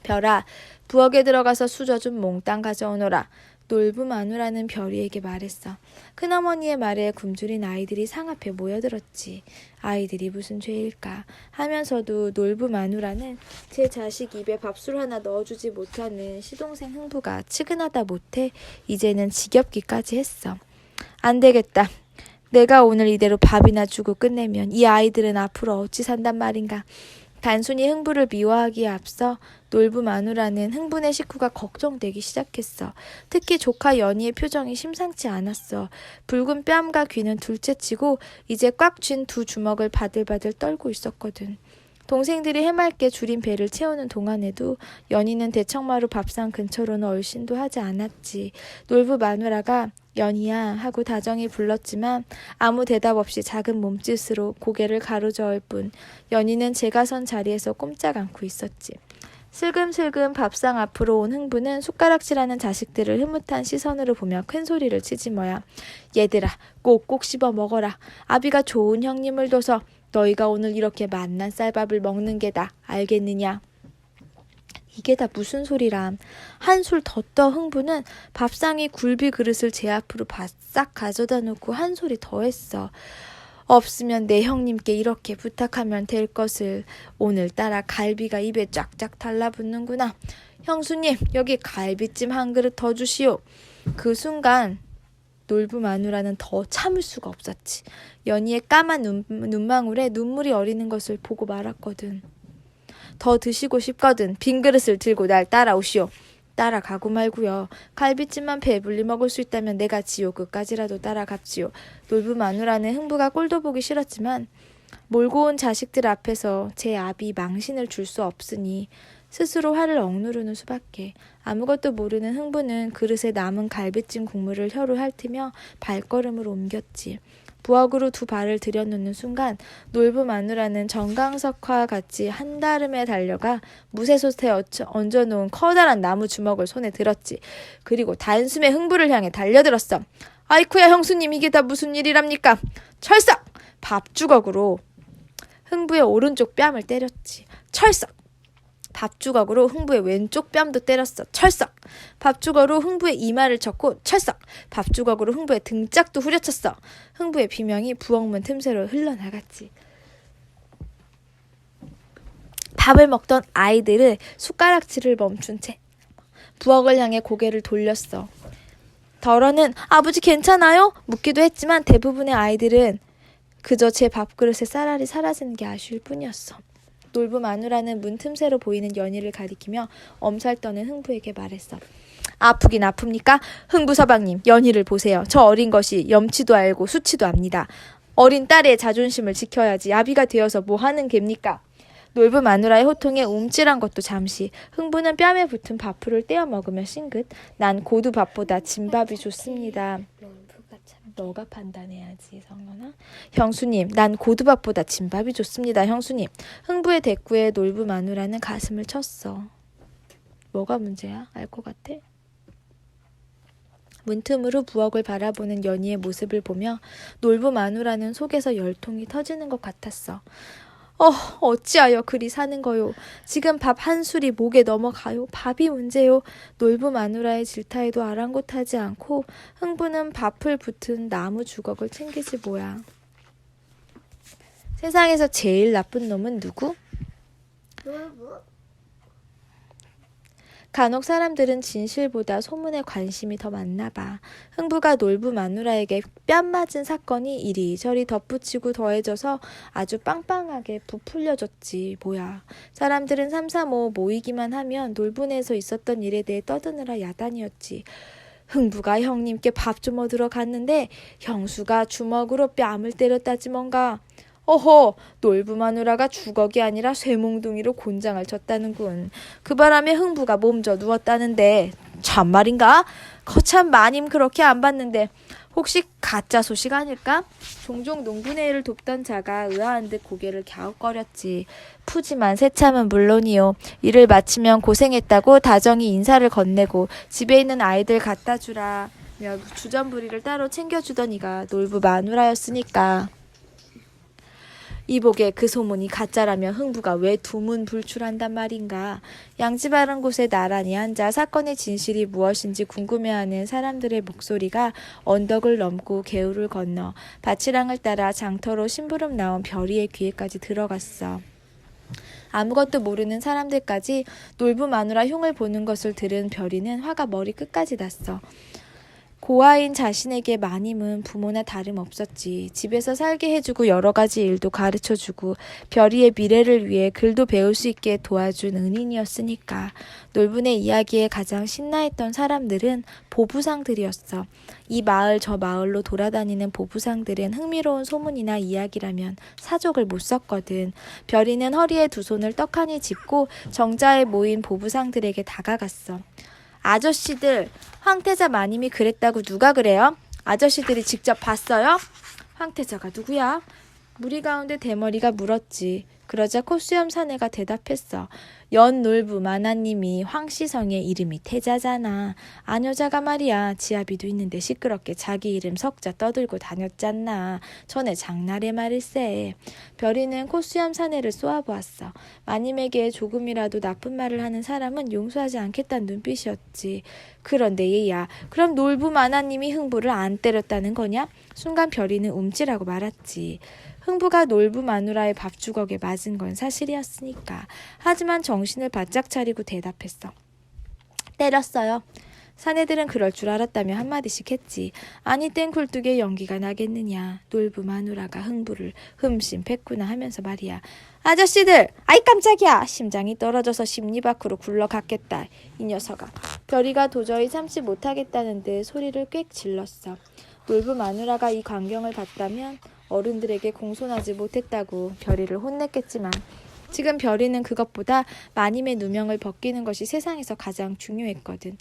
A: 별아, 부엌에 들어가서 수저 좀 몽땅 가져오너라. 놀부 마누라는 별이에게 말했어. 큰어머니의 말에 굶주린 아이들이 상 앞에 모여들었지. 아이들이 무슨 죄일까 하면서도 놀부 마누라는 제 자식 입에 밥술 하나 넣어주지 못하는 시동생 흥부가 측은하다 못해 이제는 지겹기까지 했어. 안 되겠다. 내가 오늘 이대로 밥이나 주고 끝내면 이 아이들은 앞으로 어찌 산단 말인가. 단순히 흥부를 미워하기에 앞서 놀부 마누라는 흥분의 식구가 걱정되기 시작했어. 특히 조카 연희의 표정이 심상치 않았어. 붉은 뺨과 귀는 둘째치고 이제 꽉 쥔 두 주먹을 바들바들 떨고 있었거든. 동생들이 해맑게 줄인 배를 채우는 동안에도 연희는 대청마루 밥상 근처로는 얼씬도 하지 않았지. 놀부 마누라가 연희야 하고 다정히 불렀지만 아무 대답 없이 작은 몸짓으로 고개를 가로저을 뿐 연희는 제가 선 자리에서 꼼짝 않고 있었지. 슬금슬금 밥상 앞으로 온 흥부는 숟가락질하는 자식들을 흐뭇한 시선으로 보며 큰 소리를 치지 뭐야. 얘들아 꼭꼭 씹어 먹어라. 아비가 좋은 형님을 둬서 너희가 오늘 이렇게 맛난 쌀밥을 먹는 게다. 알겠느냐? 이게 다 무슨 소리람. 한술 더 떠 흥부는 밥상에 굴비 그릇을 제 앞으로 바싹 가져다 놓고 한 소리 더 했어. 없으면 내 형님께 이렇게 부탁하면 될 것을. 오늘따라 갈비가 입에 쫙쫙 달라붙는구나. 형수님 여기 갈비찜 한 그릇 더 주시오. 그 순간 놀부 마누라는 더 참을 수가 없었지. 연희의 까만 눈망울에 눈물이 어리는 것을 보고 말았거든. 더 드시고 싶거든 빈 그릇을 들고 날 따라오시오. 따라가고 말고요. 갈비찜만 배불리 먹을 수 있다면 내가 지옥 끝까지라도 따라갑지요. 놀부 마누라는 흥부가 꼴도 보기 싫었지만 몰고 온 자식들 앞에서 제 아비 망신을 줄 수 없으니 스스로 화를 억누르는 수밖에. 아무것도 모르는 흥부는 그릇에 남은 갈비찜 국물을 혀로 핥으며 발걸음을 옮겼지. 부엌으로 두 발을 들여놓는 순간 놀부 마누라는 정강석과 같이 한다름에 달려가 무쇠솥에 얹어놓은 커다란 나무 주먹을 손에 들었지. 그리고 단숨에 흥부를 향해 달려들었어. 아이쿠야 형수님 이게 다 무슨 일이랍니까? 철썩! 밥주걱으로 흥부의 오른쪽 뺨을 때렸지. 철썩! 밥주걱으로 흥부의 왼쪽 뺨도 때렸어. 철썩! 밥주걱으로 흥부의 이마를 쳤고 철썩! 밥주걱으로 흥부의 등짝도 후려쳤어. 흥부의 비명이 부엌문 틈새로 흘러나갔지. 밥을 먹던 아이들은 숟가락질을 멈춘 채 부엌을 향해 고개를 돌렸어. 덜어는 아버지 괜찮아요? 묻기도 했지만 대부분의 아이들은 그저 제 밥그릇에 쌀알이 사라지는 게 아쉬울 뿐이었어. 놀부 마누라는 문 틈새로 보이는 연희를 가리키며 엄살 떠는 흥부에게 말했어. 아프긴 아픕니까? 흥부 서방님, 연희를 보세요. 저 어린 것이 염치도 알고 수치도 압니다. 어린 딸의 자존심을 지켜야지 아비가 되어서 뭐 하는 갭니까? 놀부 마누라의 호통에 움찔한 것도 잠시. 흥부는 뺨에 붙은 밥풀을 떼어 먹으며 싱긋. 난 고두밥보다 진밥이 좋습니다. 너가 판단해야지 성현아. 형수님 난 고두밥보다 진밥이 좋습니다. 형수님. 흥부의 대꾸에 놀부 마누라는 가슴을 쳤어. 뭐가 문제야? 알 것 같아? 문틈으로 부엌을 바라보는 연희의 모습을 보며 놀부 마누라는 속에서 열통이 터지는 것 같았어. 어찌하여 그리 사는 거요. 지금 밥 한 술이 목에 넘어가요. 밥이 문제요. 놀부 마누라의 질타에도 아랑곳하지 않고 흥부는 밥을 붙은 나무 주걱을 챙기지 뭐야. 세상에서 제일 나쁜 놈은 누구? 놀부. 간혹 사람들은 진실보다 소문에 관심이 더 많나 봐. 흥부가 놀부 마누라에게 뺨 맞은 사건이 이리저리 덧붙이고 더해져서 아주 빵빵하게 부풀려졌지 뭐야. 사람들은 삼삼오오 모이기만 하면 놀부네에서 있었던 일에 대해 떠드느라 야단이었지. 흥부가 형님께 밥 좀 얻으러 갔는데 형수가 주먹으로 뺨을 때렸다지 뭔가. 어허, 놀부 마누라가 주걱이 아니라 쇠몽둥이로 곤장을 쳤다는군. 그 바람에 흥부가 몸져 누웠다는데 참말인가? 거참 마님 그렇게 안 봤는데 혹시 가짜 소식 아닐까? 종종 농부네를 돕던 자가 의아한 듯 고개를 갸웃거렸지. 푸짐한 새참은 물론이요. 일을 마치면 고생했다고 다정히 인사를 건네고 집에 있는 아이들 갖다 주라 며 주전부리를 따로 챙겨주던 이가 놀부 마누라였으니까. 이복에 그 소문이 가짜라면 흥부가 왜 두문불출한단 말인가. 양지 바른 곳에 나란히 앉아 사건의 진실이 무엇인지 궁금해하는 사람들의 목소리가 언덕을 넘고 개울을 건너 밭이랑을 따라 장터로 심부름 나온 별이의 귀에까지 들어갔어. 아무것도 모르는 사람들까지 놀부 마누라 흉을 보는 것을 들은 별이는 화가 머리 끝까지 났어. 고아인 자신에게 마님은 부모나 다름없었지. 집에서 살게 해주고 여러 가지 일도 가르쳐주고 별이의 미래를 위해 글도 배울 수 있게 도와준 은인이었으니까. 놀분의 이야기에 가장 신나했던 사람들은 보부상들이었어. 이 마을 저 마을로 돌아다니는 보부상들은 흥미로운 소문이나 이야기라면 사족을 못 썼거든. 별이는 허리에 두 손을 떡하니 짚고 정자에 모인 보부상들에게 다가갔어. 아저씨들, 황태자 마님이 그랬다고 누가 그래요? 아저씨들이 직접 봤어요? 황태자가 누구야? 무리 가운데 대머리가 물었지. 그러자 코수염 사내가 대답했어. 연놀부 마나님이 황시성의 이름이 태자잖아. 아녀자가 말이야. 지아비도 있는데 시끄럽게 자기 이름 석자 떠들고 다녔잖나. 전에 장날의 말일세. 별이는 코수염 사내를 쏘아보았어. 마님에게 조금이라도 나쁜 말을 하는 사람은 용서하지 않겠다는 눈빛이었지. 그런데 얘야, 그럼 놀부 마나님이 흥부를 안 때렸다는 거냐? 순간 별이는 움찔하고 말았지. 흥부가 놀부 마누라의 밥주걱에 맞은 건 사실이었으니까. 하지만 정신을 바짝 차리고 대답했어. 때렸어요. 사내들은 그럴 줄 알았다며 한마디씩 했지. 아니 땐 굴뚝에 연기가 나겠느냐. 놀부 마누라가 흥부를 흠심했구나 하면서 말이야. 아저씨들! 아이 깜짝이야! 심장이 떨어져서 심리 밖으로 굴러갔겠다. 이 녀석아. 별이가 도저히 참지 못하겠다는 듯 소리를 꽥 질렀어. 놀부 마누라가 이 광경을 봤다면 어른들에게 공손하지 못했다고 별이를 혼냈겠지만 지금 별이는 그것보다 마님의 누명을 벗기는 것이 세상에서 가장 중요했거든.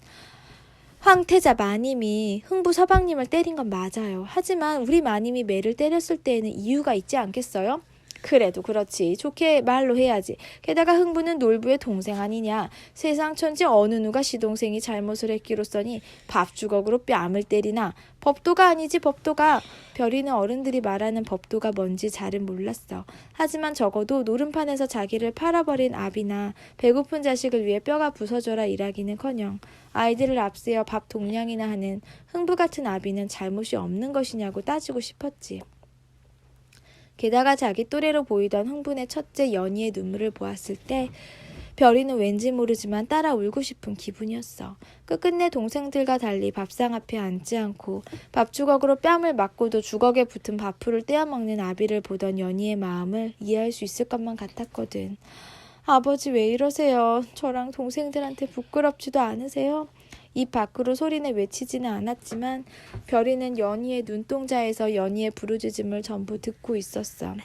A: 황태자 마님이 흥부 서방님을 때린 건 맞아요. 하지만 우리 마님이 매를 때렸을 때에는 이유가 있지 않겠어요? 그래도 그렇지. 좋게 말로 해야지. 게다가 흥부는 놀부의 동생 아니냐. 세상 천지 어느 누가 시동생이 잘못을 했기로써니 밥주걱으로 뺨을 때리나. 법도가 아니지 법도가. 별이는 어른들이 말하는 법도가 뭔지 잘은 몰랐어. 하지만 적어도 노름판에서 자기를 팔아버린 아비나 배고픈 자식을 위해 뼈가 부서져라 일하기는커녕 아이들을 앞세워 밥 동량이나 하는 흥부 같은 아비는 잘못이 없는 것이냐고 따지고 싶었지. 게다가 자기 또래로 보이던 흥분의 첫째 연희의 눈물을 보았을 때 별이는 왠지 모르지만 따라 울고 싶은 기분이었어. 끝끝내 동생들과 달리 밥상 앞에 앉지 않고 밥주걱으로 뺨을 맞고도 주걱에 붙은 밥풀을 떼어먹는 아비를 보던 연희의 마음을 이해할 수 있을 것만 같았거든. 아버지 왜 이러세요? 저랑 동생들한테 부끄럽지도 않으세요? 입 밖으로 소리내 외치지는 않았지만 별이는 연희의 눈동자에서 연희의 부르짖음을 전부 듣고 있었어.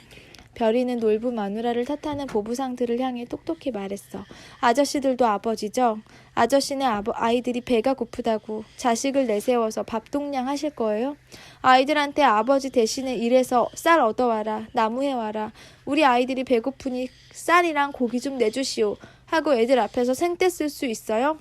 A: 별이는 놀부 마누라를 탓하는 보부상들을 향해 똑똑히 말했어. 아저씨들도 아버지죠? 아저씨네 아이들이 배가 고프다고 자식을 내세워서 밥동량 하실 거예요? 아이들한테 아버지 대신에 일해서 쌀 얻어와라, 나무해와라. 우리 아이들이 배고프니 쌀이랑 고기 좀 내주시오. 하고 애들 앞에서 생떼 쓸 수 있어요?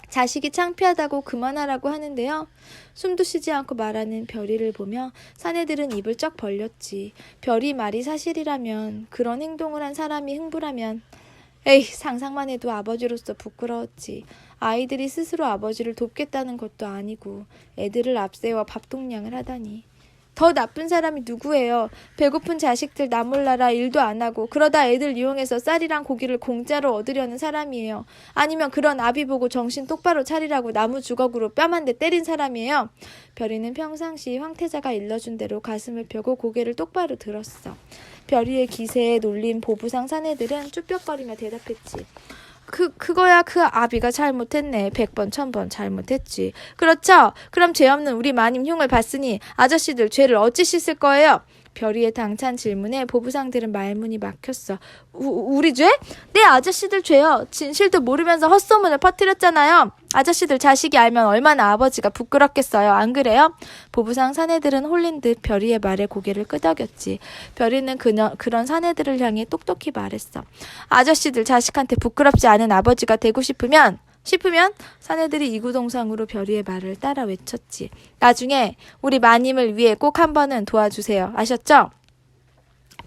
A: 자식이 창피하다고 그만하라고 하는데요. 숨도 쉬지 않고 말하는 별이를 보며 사내들은 입을 쩍 벌렸지. 별이 말이 사실이라면, 그런 행동을 한 사람이 흥부라면 에이, 상상만 해도 아버지로서 부끄러웠지. 아이들이 스스로 아버지를 돕겠다는 것도 아니고 애들을 앞세워 밥동량을 하다니. 더 나쁜 사람이 누구예요? 배고픈 자식들 나 몰라라 일도 안 하고 그러다 애들 이용해서 쌀이랑 고기를 공짜로 얻으려는 사람이에요. 아니면 그런 아비 보고 정신 똑바로 차리라고 나무 주걱으로 뺨 한 대 때린 사람이에요. 별이는 평상시 황태자가 일러준 대로 가슴을 펴고 고개를 똑바로 들었어. 별이의 기세에 놀린 보부상 사내들은 쭈뼛거리며 대답했지. 그거야 그 아비가 잘못했네. 100번 1000번 잘못했지. 그렇죠? 그럼 죄 없는 우리 마님 흉을 봤으니 아저씨들 죄를 어찌 씻을 거예요? 별이의 당찬 질문에 보부상들은 말문이 막혔어. 우리 죄? 네, 아저씨들 죄요. 진실도 모르면서 헛소문을 퍼뜨렸잖아요. 아저씨들 자식이 알면 얼마나 아버지가 부끄럽겠어요. 안 그래요? 보부상 사내들은 홀린 듯 별이의 말에 고개를 끄덕였지. 별이는 그런 사내들을 향해 똑똑히 말했어. 아저씨들 자식한테 부끄럽지 않은 아버지가 되고 싶으면 사내들이 이구동성으로 별이의 말을 따라 외쳤지. 나중에 우리 마님을 위해 꼭 한 번은 도와주세요. 아셨죠?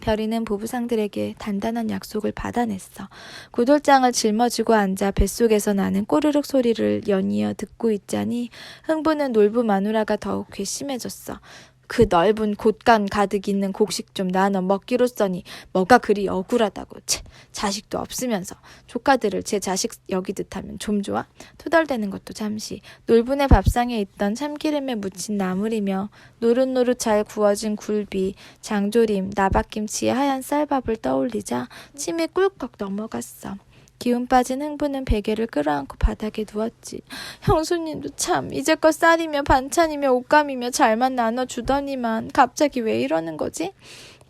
A: 별이는 보부상들에게 단단한 약속을 받아냈어. 구돌장을 짊어지고 앉아 뱃속에서 나는 꼬르륵 소리를 연이어 듣고 있자니 흥부는 놀부 마누라가 더욱 괘씸해졌어. 그 넓은 곶감 가득 있는 곡식 좀 나눠 먹기로써니 뭐가 그리 억울하다고. 채, 자식도 없으면서 조카들을 제 자식 여기듯 하면 좀 좋아? 투덜대는 것도 잠시. 놀분의 밥상에 있던 참기름에 묻힌 나물이며 노릇노릇 잘 구워진 굴비, 장조림, 나박김치에 하얀 쌀밥을 떠올리자 침이 꿀꺽 넘어갔어. 기운 빠진 흥부는 베개를 끌어안고 바닥에 누웠지. 형수님도 참 이제껏 쌀이며 반찬이며 옷감이며 잘만 나눠주더니만 갑자기 왜 이러는 거지?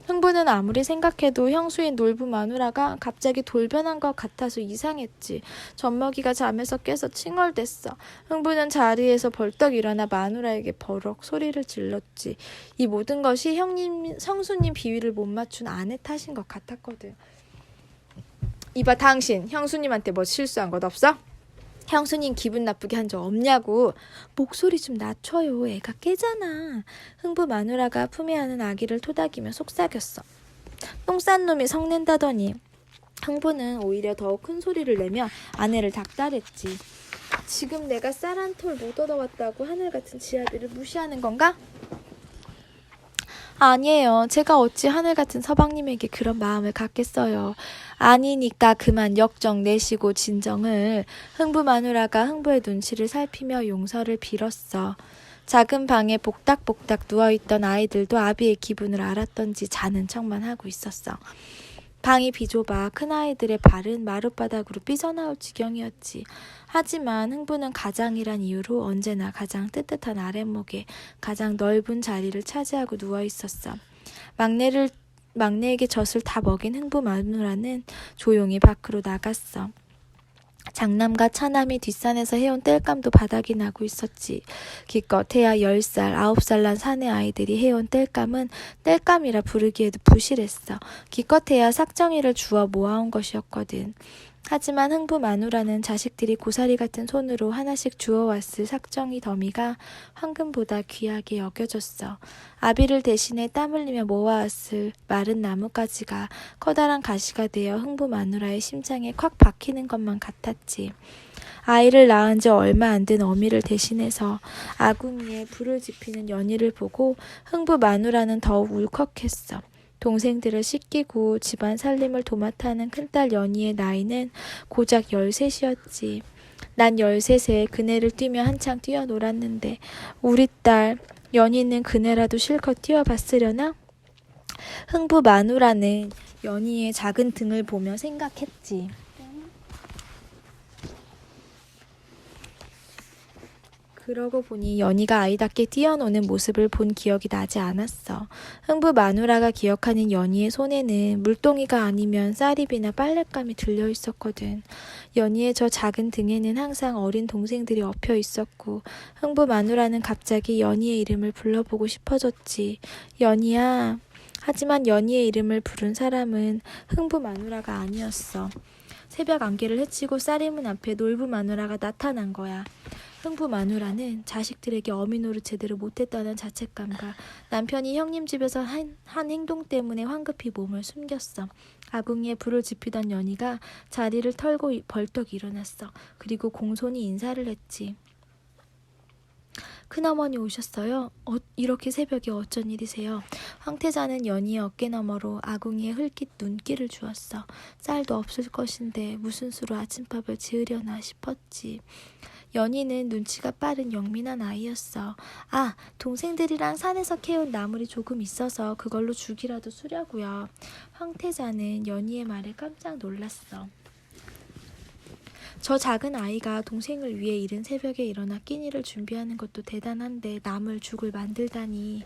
A: 흥부는 아무리 생각해도 형수인 놀부 마누라가 갑자기 돌변한 것 같아서 이상했지. 젖먹이가 잠에서 깨서 칭얼댔어. 흥부는 자리에서 벌떡 일어나 마누라에게 버럭 소리를 질렀지. 이 모든 것이 형수님 비위를 못 맞춘 아내 탓인 것 같았거든. 이봐 당신 형수님한테 뭐 실수한 것 없어? 형수님 기분 나쁘게 한 적 없냐고. 목소리 좀 낮춰요. 애가 깨잖아. 흥부 마누라가 품에 안은 아기를 토닥이며 속삭였어. 똥 싼 놈이 성낸다더니. 흥부는 오히려 더욱 큰 소리를 내며 아내를 닥달했지. 지금 내가 쌀 한 톨 못 얻어왔다고 하늘같은 지 아들을 무시하는 건가? 아니에요. 제가 어찌 하늘같은 서방님에게 그런 마음을 갖겠어요. 아니니까 그만 역정 내시고 진정을. 흥부 마누라가 흥부의 눈치를 살피며 용서를 빌었어. 작은 방에 복닥복닥 누워있던 아이들도 아비의 기분을 알았던지 자는 척만 하고 있었어. 방이 비좁아 큰아이들의 발은 마룻바닥으로 삐져나올 지경이었지. 하지만 흥부는 가장이란 이유로 언제나 가장 뜨뜻한 아랫목에 가장 넓은 자리를 차지하고 누워있었어. 막내에게 젖을 다 먹인 흥부 마누라는 조용히 밖으로 나갔어. 장남과 처남이 뒷산에서 해온 땔감도 바닥이 나고 있었지. 기껏해야 10살, 9살 난 사내 아이들이 해온 땔감은 땔감이라 부르기에도 부실했어. 기껏해야 삭정이를 주워 모아온 것이었거든. 하지만 흥부 마누라는 자식들이 고사리 같은 손으로 하나씩 주워왔을 삭정이 더미가 황금보다 귀하게 여겨졌어. 아비를 대신해 땀 흘리며 모아왔을 마른 나뭇가지가 커다란 가시가 되어 흥부 마누라의 심장에 콱 박히는 것만 같았지. 아이를 낳은 지 얼마 안 된 어미를 대신해서 아궁이에 불을 지피는 연희를 보고 흥부 마누라는 더욱 울컥했어. 동생들을 씻기고 집안 살림을 도맡아 하는 큰딸 연희의 나이는 고작 13이었지. 난 13세 그네를 뛰며 한창 뛰어놀았는데 우리 딸 연희는 그네라도 실컷 뛰어봤으려나? 흥부 마누라는 연희의 작은 등을 보며 생각했지. 그러고 보니 연희가 아이답게 뛰어노는 모습을 본 기억이 나지 않았어. 흥부 마누라가 기억하는 연희의 손에는 물동이가 아니면 쌀입이나 빨랫감이 들려 있었거든. 연희의 저 작은 등에는 항상 어린 동생들이 엎여 있었고 흥부 마누라는 갑자기 연희의 이름을 불러보고 싶어졌지. 연희야. 하지만 연희의 이름을 부른 사람은 흥부 마누라가 아니었어. 새벽 안개를 헤치고 쌀이문 앞에 놀부 마누라가 나타난 거야. 흥부 마누라는 자식들에게 어미 노릇 제대로 못했다는 자책감과 남편이 형님 집에서 한 행동 때문에 황급히 몸을 숨겼어. 아궁이에 불을 지피던 연희가 자리를 털고 벌떡 일어났어. 그리고 공손히 인사를 했지. 큰어머니 오셨어요? 이렇게 새벽에 어쩐 일이세요? 황태자는 연희의 어깨너머로 아궁이에 흘깃 눈길을 주었어. 쌀도 없을 것인데 무슨 수로 아침밥을 지으려나 싶었지. 연희는 눈치가 빠른 영민한 아이였어. 아, 동생들이랑 산에서 캐온 나물이 조금 있어서 그걸로 죽이라도 수려고요. 황태자는 연희의 말에 깜짝 놀랐어. 저 작은 아이가 동생을 위해 이른 새벽에 일어나 끼니를 준비하는 것도 대단한데 나물 죽을 만들다니.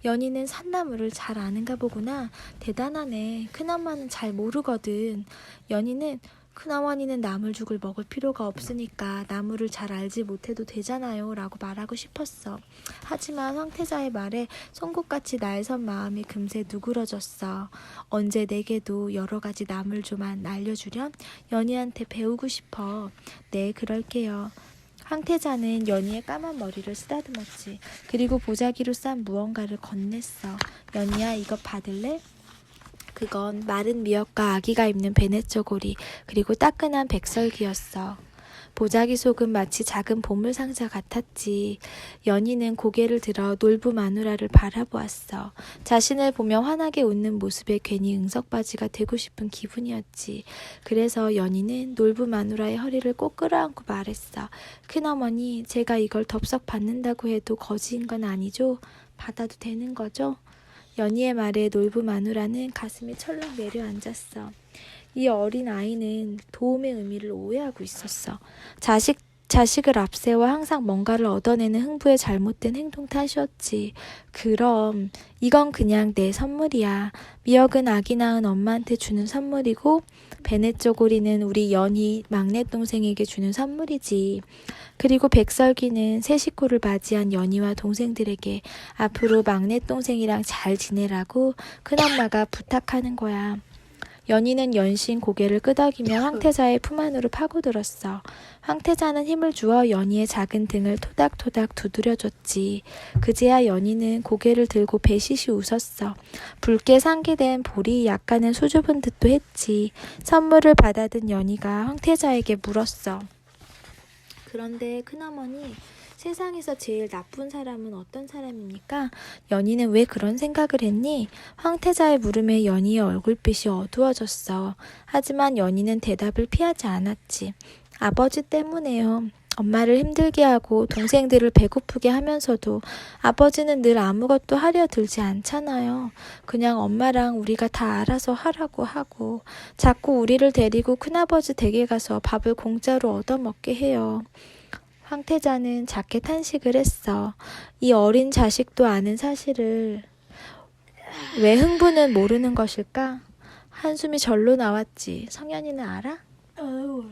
A: 연희는 산나물을 잘 아는가 보구나. 대단하네. 큰엄마는 잘 모르거든. 연희는 큰어머니는 나물죽을 먹을 필요가 없으니까 나물을 잘 알지 못해도 되잖아요 라고 말하고 싶었어. 하지만 황태자의 말에 송곳같이 날선 마음이 금세 누그러졌어. 언제 내게도 여러 가지 나물조만 알려주렴? 연희한테 배우고 싶어. 네, 그럴게요. 황태자는 연희의 까만 머리를 쓰다듬었지. 그리고 보자기로 싼 무언가를 건넸어. 연희야, 이것 받을래? 그건 마른 미역과 아기가 입는 베네쪼고리 그리고 따끈한 백설기였어. 보자기 속은 마치 작은 보물 상자 같았지. 연희는 고개를 들어 놀부 마누라를 바라보았어. 자신을 보며 환하게 웃는 모습에 괜히 응석바지가 되고 싶은 기분이었지. 그래서 연희는 놀부 마누라의 허리를 꼭 끌어안고 말했어. 큰어머니, 제가 이걸 덥석 받는다고 해도 거지인 건 아니죠? 받아도 되는 거죠? 연희의 말에 놀부 마누라는 가슴이 철렁 내려앉았어. 이 어린 아이는 도움의 의미를 오해하고 있었어. 자식을 앞세워 항상 뭔가를 얻어내는 흥부의 잘못된 행동 탓이었지. 그럼 이건 그냥 내 선물이야. 미역은 아기 낳은 엄마한테 주는 선물이고 베넷 쪼고리는 우리 연희 막내 동생에게 주는 선물이지. 그리고 백설기는 새 식구를 맞이한 연희와 동생들에게 앞으로 막내 동생이랑 잘 지내라고 큰엄마가 부탁하는 거야. 연희는 연신 고개를 끄덕이며 황태자의 품 안으로 파고들었어. 황태자는 힘을 주어 연희의 작은 등을 토닥토닥 두드려줬지. 그제야 연희는 고개를 들고 배시시 웃었어. 붉게 상기된 볼이 약간은 수줍은 듯도 했지. 선물을 받아든 연희가 황태자에게 물었어. 그런데 큰어머니, 세상에서 제일 나쁜 사람은 어떤 사람입니까? 연희는 왜 그런 생각을 했니? 황태자의 물음에 연희의 얼굴빛이 어두워졌어. 하지만 연희는 대답을 피하지 않았지. 아버지 때문에요. 엄마를 힘들게 하고 동생들을 배고프게 하면서도 아버지는 늘 아무것도 하려 들지 않잖아요. 그냥 엄마랑 우리가 다 알아서 하라고 하고 자꾸 우리를 데리고 큰아버지 댁에 가서 밥을 공짜로 얻어먹게 해요. 황태자는 작게 탄식을 했어. 이 어린 자식도 아는 사실을 왜 흥부는 모르는 것일까? 한숨이 절로 나왔지. 성현이는 알아? 몰라.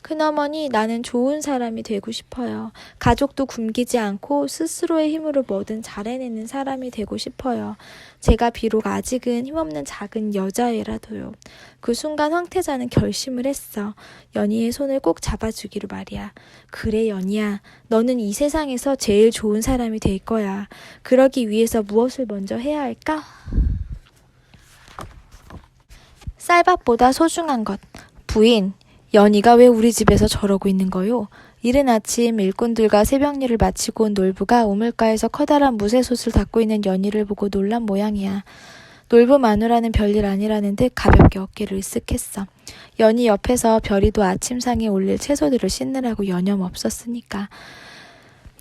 A: 큰어머니, 나는 좋은 사람이 되고 싶어요. 가족도 굶기지 않고 스스로의 힘으로 뭐든 잘해내는 사람이 되고 싶어요. 제가 비록 아직은 힘없는 작은 여자애라도요. 그 순간 황태자는 결심을 했어. 연희의 손을 꼭 잡아주기로 말이야. 그래, 연희야. 너는 이 세상에서 제일 좋은 사람이 될 거야. 그러기 위해서 무엇을 먼저 해야 할까? 쌀밥보다 소중한 것. 부인, 연희가 왜 우리 집에서 저러고 있는 거요? 이른 아침 일꾼들과 새벽일을 마치고 온 놀부가 우물가에서 커다란 무쇠솥을 닦고 있는 연희를 보고 놀란 모양이야. 놀부 마누라는 별일 아니라는 듯 가볍게 어깨를 으쓱했어. 연희 옆에서 별이도 아침상에 올릴 채소들을 씻느라고 여념 없었으니까.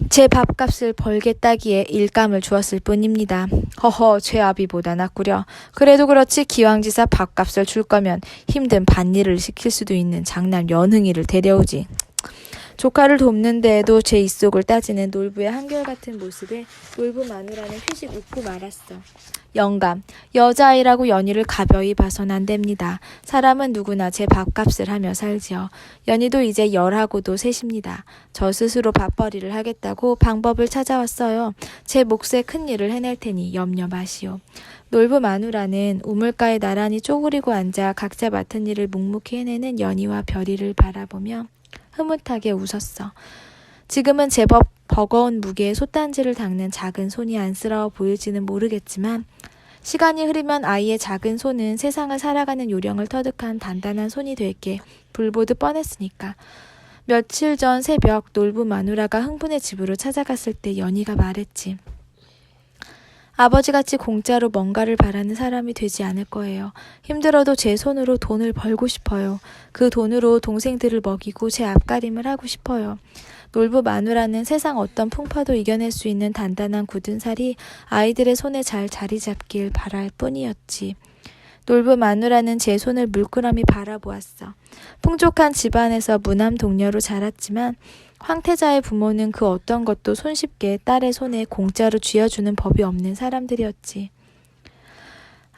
A: 제 밥값을 벌겠다기에 일감을 주었을 뿐입니다. 허허, 죄아비보다 낫구려. 그래도 그렇지 기왕지사 밥값을 줄 거면 힘든 밭일을 시킬 수도 있는 장남 연흥이를 데려오지. 조카를 돕는 데에도 제 입속을 따지는 놀부의 한결같은 모습에 놀부 마누라는 휘식 웃고 말았어. 영감, 여자아이라고 연희를 가벼이 봐선 안 됩니다. 사람은 누구나 제 밥값을 하며 살지요. 연희도 이제 열하고도 셋입니다. 저 스스로 밥벌이를 하겠다고 방법을 찾아왔어요. 제 몫에 큰일을 해낼 테니 염려 마시오. 놀부 마누라는 우물가에 나란히 쪼그리고 앉아 각자 맡은 일을 묵묵히 해내는 연희와 별이를 바라보며 흐뭇하게 웃었어. 지금은 제법 버거운 무게의 솥단지를 닦는 작은 손이 안쓰러워 보일지는 모르겠지만 시간이 흐르면 아이의 작은 손은 세상을 살아가는 요령을 터득한 단단한 손이 될게 불보듯 뻔했으니까. 며칠 전 새벽 놀부 마누라가 흥분의 집으로 찾아갔을 때 연희가 말했지. 아버지같이 공짜로 뭔가를 바라는 사람이 되지 않을 거예요. 힘들어도 제 손으로 돈을 벌고 싶어요. 그 돈으로 동생들을 먹이고 제 앞가림을 하고 싶어요. 놀부 마누라는 세상 어떤 풍파도 이겨낼 수 있는 단단한 굳은 살이 아이들의 손에 잘 자리 잡길 바랄 뿐이었지. 놀부 마누라는 제 손을 물끄러미 바라보았어. 풍족한 집안에서 무남 동녀로 자랐지만 황태자의 부모는 그 어떤 것도 손쉽게 딸의 손에 공짜로 쥐어주는 법이 없는 사람들이었지.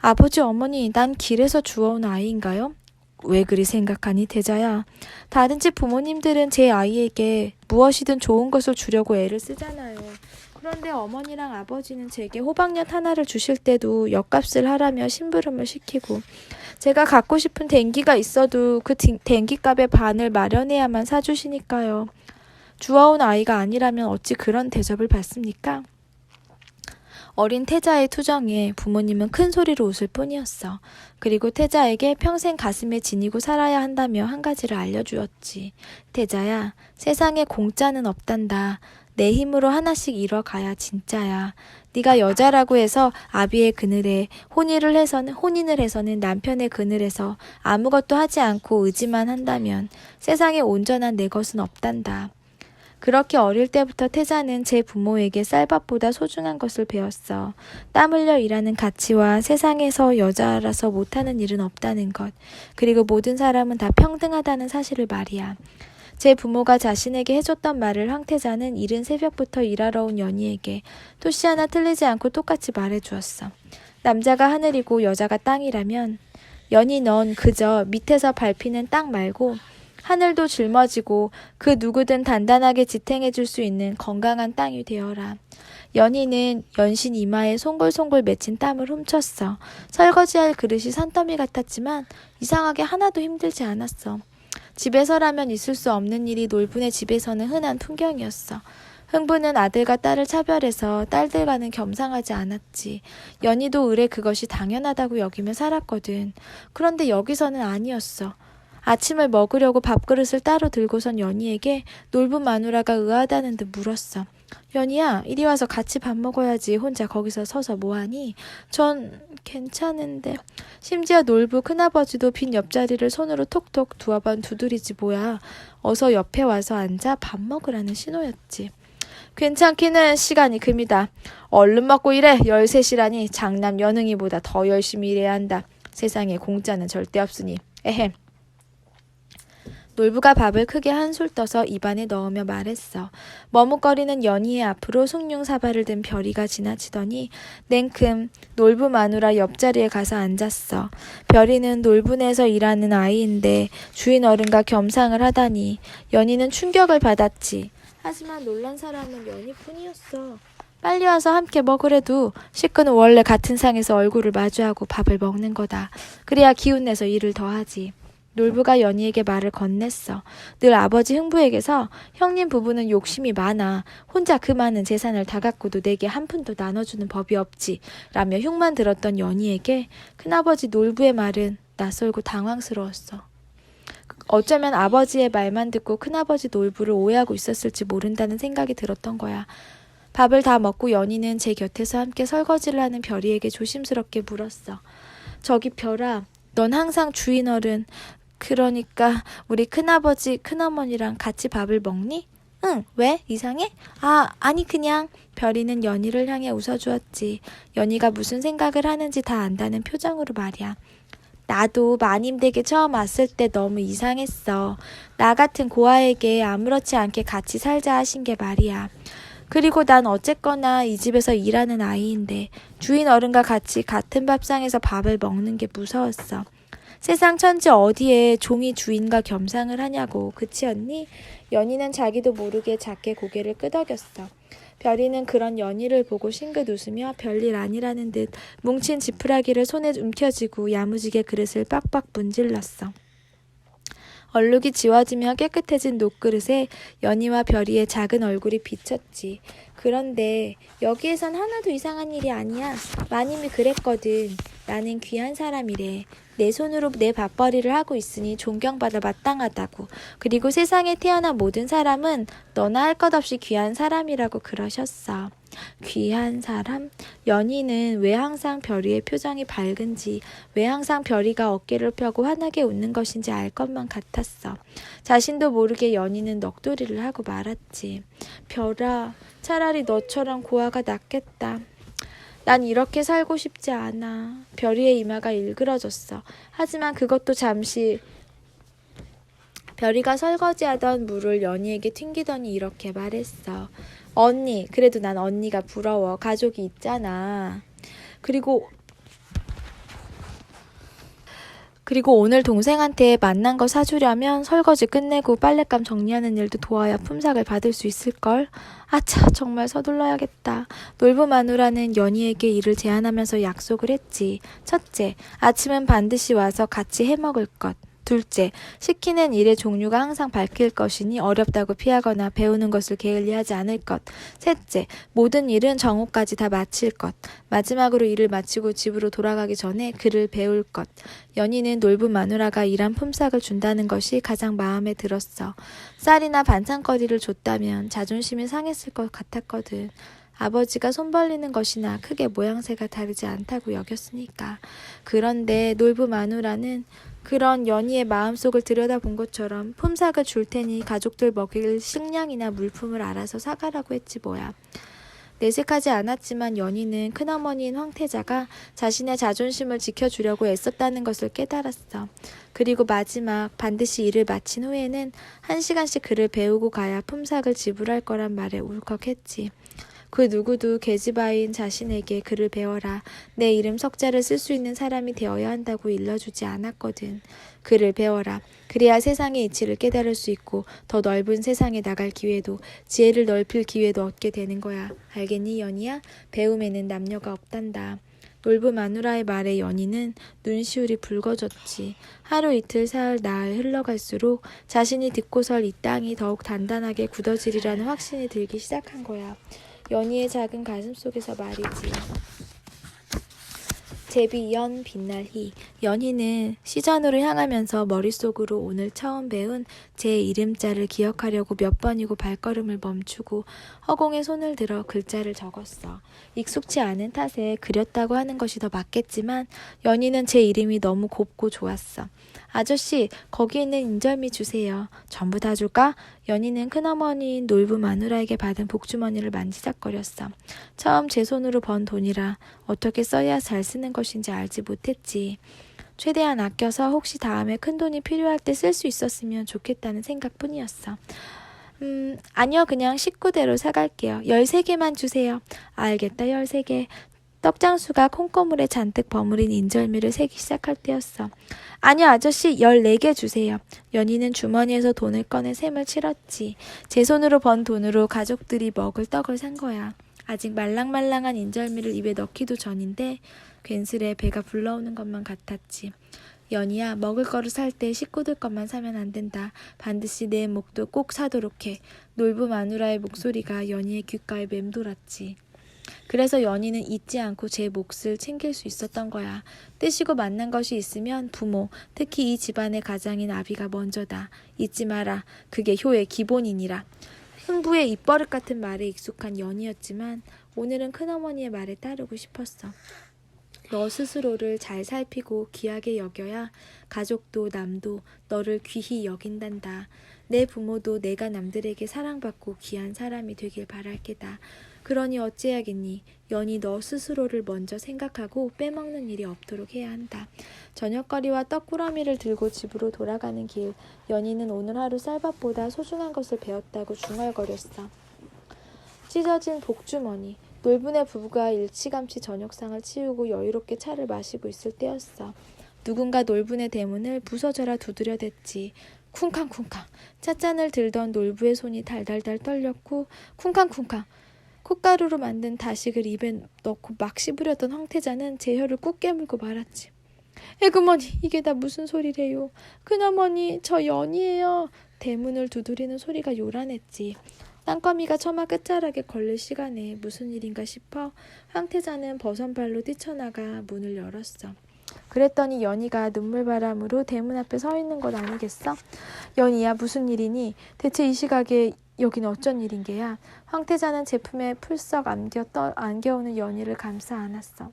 A: 아버지, 어머니, 난 길에서 주워온 아이인가요? 왜 그리 생각하니, 대자야? 다른 집 부모님들은 제 아이에게 무엇이든 좋은 것을 주려고 애를 쓰잖아요. 그런데 어머니랑 아버지는 제게 호박엿 하나를 주실 때도 엿값을 하라며 심부름을 시키고 제가 갖고 싶은 댕기가 있어도 그 댕기값의 반을 마련해야만 사주시니까요. 주워온 아이가 아니라면 어찌 그런 대접을 받습니까? 어린 태자의 투정에 부모님은 큰 소리로 웃을 뿐이었어. 그리고 태자에게 평생 가슴에 지니고 살아야 한다며 한 가지를 알려주었지. 태자야, 세상에 공짜는 없단다. 내 힘으로 하나씩 이뤄가야 진짜야. 네가 여자라고 해서 아비의 그늘에 혼인을 해서는 남편의 그늘에서 아무것도 하지 않고 의지만 한다면 세상에 온전한 내 것은 없단다. 그렇게 어릴 때부터 태자는 제 부모에게 쌀밥보다 소중한 것을 배웠어. 땀 흘려 일하는 가치와 세상에서 여자라서 못하는 일은 없다는 것. 그리고 모든 사람은 다 평등하다는 사실을 말이야. 제 부모가 자신에게 해줬던 말을 황태자는 이른 새벽부터 일하러 온 연희에게 토시 하나 틀리지 않고 똑같이 말해주었어. 남자가 하늘이고 여자가 땅이라면 연희 넌 그저 밑에서 밟히는 땅 말고 하늘도 짊어지고 그 누구든 단단하게 지탱해줄 수 있는 건강한 땅이 되어라. 연희는 연신 이마에 송골송골 맺힌 땀을 훔쳤어. 설거지할 그릇이 산더미 같았지만 이상하게 하나도 힘들지 않았어. 집에서라면 있을 수 없는 일이 놀부네 집에서는 흔한 풍경이었어. 흥부는 아들과 딸을 차별해서 딸들과는 겸상하지 않았지. 연희도 을에 그것이 당연하다고 여기며 살았거든. 그런데 여기서는 아니었어. 아침을 먹으려고 밥그릇을 따로 들고선 연희에게 놀부 마누라가 의아하다는 듯 물었어. 연희야, 이리 와서 같이 밥 먹어야지. 혼자 거기서 서서 뭐하니? 전 괜찮은데. 심지어 놀부 큰아버지도 빈 옆자리를 손으로 톡톡 두어 번 두드리지 뭐야. 어서 옆에 와서 앉아 밥 먹으라는 신호였지. 괜찮기는 시간이 금이다. 얼른 먹고 일해. 13시라니 장남 연흥이보다 더 열심히 일해야 한다. 세상에 공짜는 절대 없으니. 에헴. 놀부가 밥을 크게 한술 떠서 입안에 넣으며 말했어. 머뭇거리는 연희의 앞으로 숭늉사발을 든 별이가 지나치더니 냉큼 놀부 마누라 옆자리에 가서 앉았어. 별이는 놀부네에서 일하는 아이인데 주인 어른과 겸상을 하다니 연희는 충격을 받았지. 하지만 놀란 사람은 연희뿐이었어. 빨리 와서 함께 먹으래도 식구는 원래 같은 상에서 얼굴을 마주하고 밥을 먹는 거다. 그래야 기운내서 일을 더하지. 놀부가 연희에게 말을 건넸어. 늘 아버지 흥부에게서 형님 부부는 욕심이 많아. 혼자 그 많은 재산을 다 갖고도 내게 한 푼도 나눠주는 법이 없지. 라며 흉만 들었던 연희에게 큰아버지 놀부의 말은 낯설고 당황스러웠어. 어쩌면 아버지의 말만 듣고 큰아버지 놀부를 오해하고 있었을지 모른다는 생각이 들었던 거야. 밥을 다 먹고 연희는 제 곁에서 함께 설거지를 하는 별이에게 조심스럽게 물었어. 저기 별아, 넌 항상 주인 어른, 그러니까 우리 큰아버지, 큰어머니랑 같이 밥을 먹니? 응, 왜? 이상해? 아니 그냥. 별이는 연희를 향해 웃어주었지. 연희가 무슨 생각을 하는지 다 안다는 표정으로 말이야. 나도 마님댁에 처음 왔을 때 너무 이상했어. 나 같은 고아에게 아무렇지 않게 같이 살자 하신 게 말이야. 그리고 난 어쨌거나 이 집에서 일하는 아이인데 주인 어른과 같이 같은 밥상에서 밥을 먹는 게 무서웠어. 세상 천지 어디에 종이 주인과 겸상을 하냐고. 그치 언니? 연희는 자기도 모르게 작게 고개를 끄덕였어. 별이는 그런 연희를 보고 싱긋 웃으며 별일 아니라는 듯 뭉친 지푸라기를 손에 움켜쥐고 야무지게 그릇을 빡빡 문질렀어. 얼룩이 지워지며 깨끗해진 녹그릇에 연희와 별이의 작은 얼굴이 비쳤지. 그런데 여기에선 하나도 이상한 일이 아니야. 마님이 그랬거든. 나는 귀한 사람이래. 내 손으로 내 밥벌이를 하고 있으니 존경받아 마땅하다고. 그리고 세상에 태어난 모든 사람은 너나 할 것 없이 귀한 사람이라고 그러셨어. 귀한 사람? 연희는 왜 항상 별이의 표정이 밝은지, 왜 항상 별이가 어깨를 펴고 환하게 웃는 것인지 알 것만 같았어. 자신도 모르게 연희는 넋두리를 하고 말았지. 별아, 차라리 너처럼 고아가 낫겠다. 난 이렇게 살고 싶지 않아. 별이의 이마가 일그러졌어. 하지만 그것도 잠시. 별이가 설거지하던 물을 연희에게 튕기더니 이렇게 말했어. 언니, 그래도 난 언니가 부러워. 가족이 있잖아. 그리고 오늘 동생한테 만난 거 사주려면 설거지 끝내고 빨랫감 정리하는 일도 도와야 품삯을 받을 수 있을걸? 아차, 정말 서둘러야겠다. 놀부 마누라는 연희에게 일을 제안하면서 약속을 했지. 첫째, 아침은 반드시 와서 같이 해먹을 것. 둘째, 시키는 일의 종류가 항상 밝힐 것이니 어렵다고 피하거나 배우는 것을 게을리하지 않을 것. 셋째, 모든 일은 정오까지 다 마칠 것. 마지막으로 일을 마치고 집으로 돌아가기 전에 글을 배울 것. 연희는 놀부 마누라가 일한 품삯을 준다는 것이 가장 마음에 들었어. 쌀이나 반찬거리를 줬다면 자존심이 상했을 것 같았거든. 아버지가 손 벌리는 것이나 크게 모양새가 다르지 않다고 여겼으니까. 그런데 놀부 마누라는 그런 연희의 마음속을 들여다본 것처럼 품삯을 줄 테니 가족들 먹일 식량이나 물품을 알아서 사가라고 했지 뭐야. 내색하지 않았지만 연희는 큰어머니인 황태자가 자신의 자존심을 지켜주려고 애썼다는 것을 깨달았어. 그리고 마지막 반드시 일을 마친 후에는 1시간씩 글을 배우고 가야 품삯을 지불할 거란 말에 울컥했지. 그 누구도 계집아이인 자신에게 글을 배워라, 내 이름 석자를 쓸 수 있는 사람이 되어야 한다고 일러주지 않았거든. 글을 배워라. 그래야 세상의 이치를 깨달을 수 있고 더 넓은 세상에 나갈 기회도, 지혜를 넓힐 기회도 얻게 되는 거야. 알겠니, 연희야? 배움에는 남녀가 없단다. 놀부 마누라의 말에 연희는 눈시울이 붉어졌지. 하루 이틀 사흘 나흘 흘러갈수록 자신이 딛고설 이 땅이 더욱 단단하게 굳어지리라는 확신이 들기 시작한 거야. 연희의 작은 가슴 속에서 말이지. 제비연 빛날희. 연희는 시전으로 향하면서 머릿속으로 오늘 처음 배운 제 이름자를 기억하려고 몇 번이고 발걸음을 멈추고 허공에 손을 들어 글자를 적었어. 익숙치 않은 탓에 그렸다고 하는 것이 더 맞겠지만 연희는 제 이름이 너무 곱고 좋았어. 아저씨, 거기 있는 인절미 주세요. 전부 다 줄까? 연희는 큰어머니인 놀부 마누라에게 받은 복주머니를 만지작거렸어. 처음 제 손으로 번 돈이라 어떻게 써야 잘 쓰는 것인지 알지 못했지. 최대한 아껴서 혹시 다음에 큰돈이 필요할 때 쓸 수 있었으면 좋겠다는 생각뿐이었어. 아니요, 그냥 식구대로 사갈게요. 13개만 주세요. 알겠다, 13개. 떡장수가 콩고물에 잔뜩 버무린 인절미를 세기 시작할 때였어. 아니요, 아저씨, 14개 주세요. 연희는 주머니에서 돈을 꺼내 셈을 치렀지. 제 손으로 번 돈으로 가족들이 먹을 떡을 산 거야. 아직 말랑말랑한 인절미를 입에 넣기도 전인데 괜스레 배가 불러오는 것만 같았지. 연희야, 먹을 거를 살 때 식구들 것만 사면 안 된다. 반드시 내 목도 꼭 사도록 해. 놀부 마누라의 목소리가 연희의 귓가에 맴돌았지. 그래서 연희는 잊지 않고 제 몫을 챙길 수 있었던 거야. 뜨시고 만난 것이 있으면 부모, 특히 이 집안의 가장인 아비가 먼저다. 잊지 마라. 그게 효의 기본이니라. 흥부의 입버릇 같은 말에 익숙한 연희였지만 오늘은 큰어머니의 말에 따르고 싶었어. 너 스스로를 잘 살피고 귀하게 여겨야 가족도 남도 너를 귀히 여긴단다. 내 부모도 내가 남들에게 사랑받고 귀한 사람이 되길 바랄 게다. 그러니 어찌해야겠니? 연희 너 스스로를 먼저 생각하고 빼먹는 일이 없도록 해야 한다. 저녁거리와 떡꾸러미를 들고 집으로 돌아가는 길, 연희는 오늘 하루 쌀밥보다 소중한 것을 배웠다고 중얼거렸어. 찢어진 복주머니. 놀부네 부부가 일찌감치 저녁상을 치우고 여유롭게 차를 마시고 있을 때였어. 누군가 놀부네 대문을 부서져라 두드려댔지. 쿵쾅쿵쾅. 찻잔을 들던 놀부의 손이 달달달 떨렸고 쿵쾅쿵쾅. 콧가루로 만든 다식을 입에 넣고 막 씹으려던 황태자는 제 혀를 꾹 깨물고 말았지. 에구머니, 이게 다 무슨 소리래요. 큰어머니, 저 연희예요. 대문을 두드리는 소리가 요란했지. 땅거미가 처마 끝자락에 걸릴 시간에 무슨 일인가 싶어 황태자는 버선발로 뛰쳐나가 문을 열었어. 그랬더니 연희가 눈물바람으로 대문 앞에 서 있는 것 아니겠어? 연희야, 무슨 일이니? 대체 이 시각에 여긴 어쩐 일인 게야? 황태자는 제품에 풀썩 안겨오는 연희를 감싸 안았어.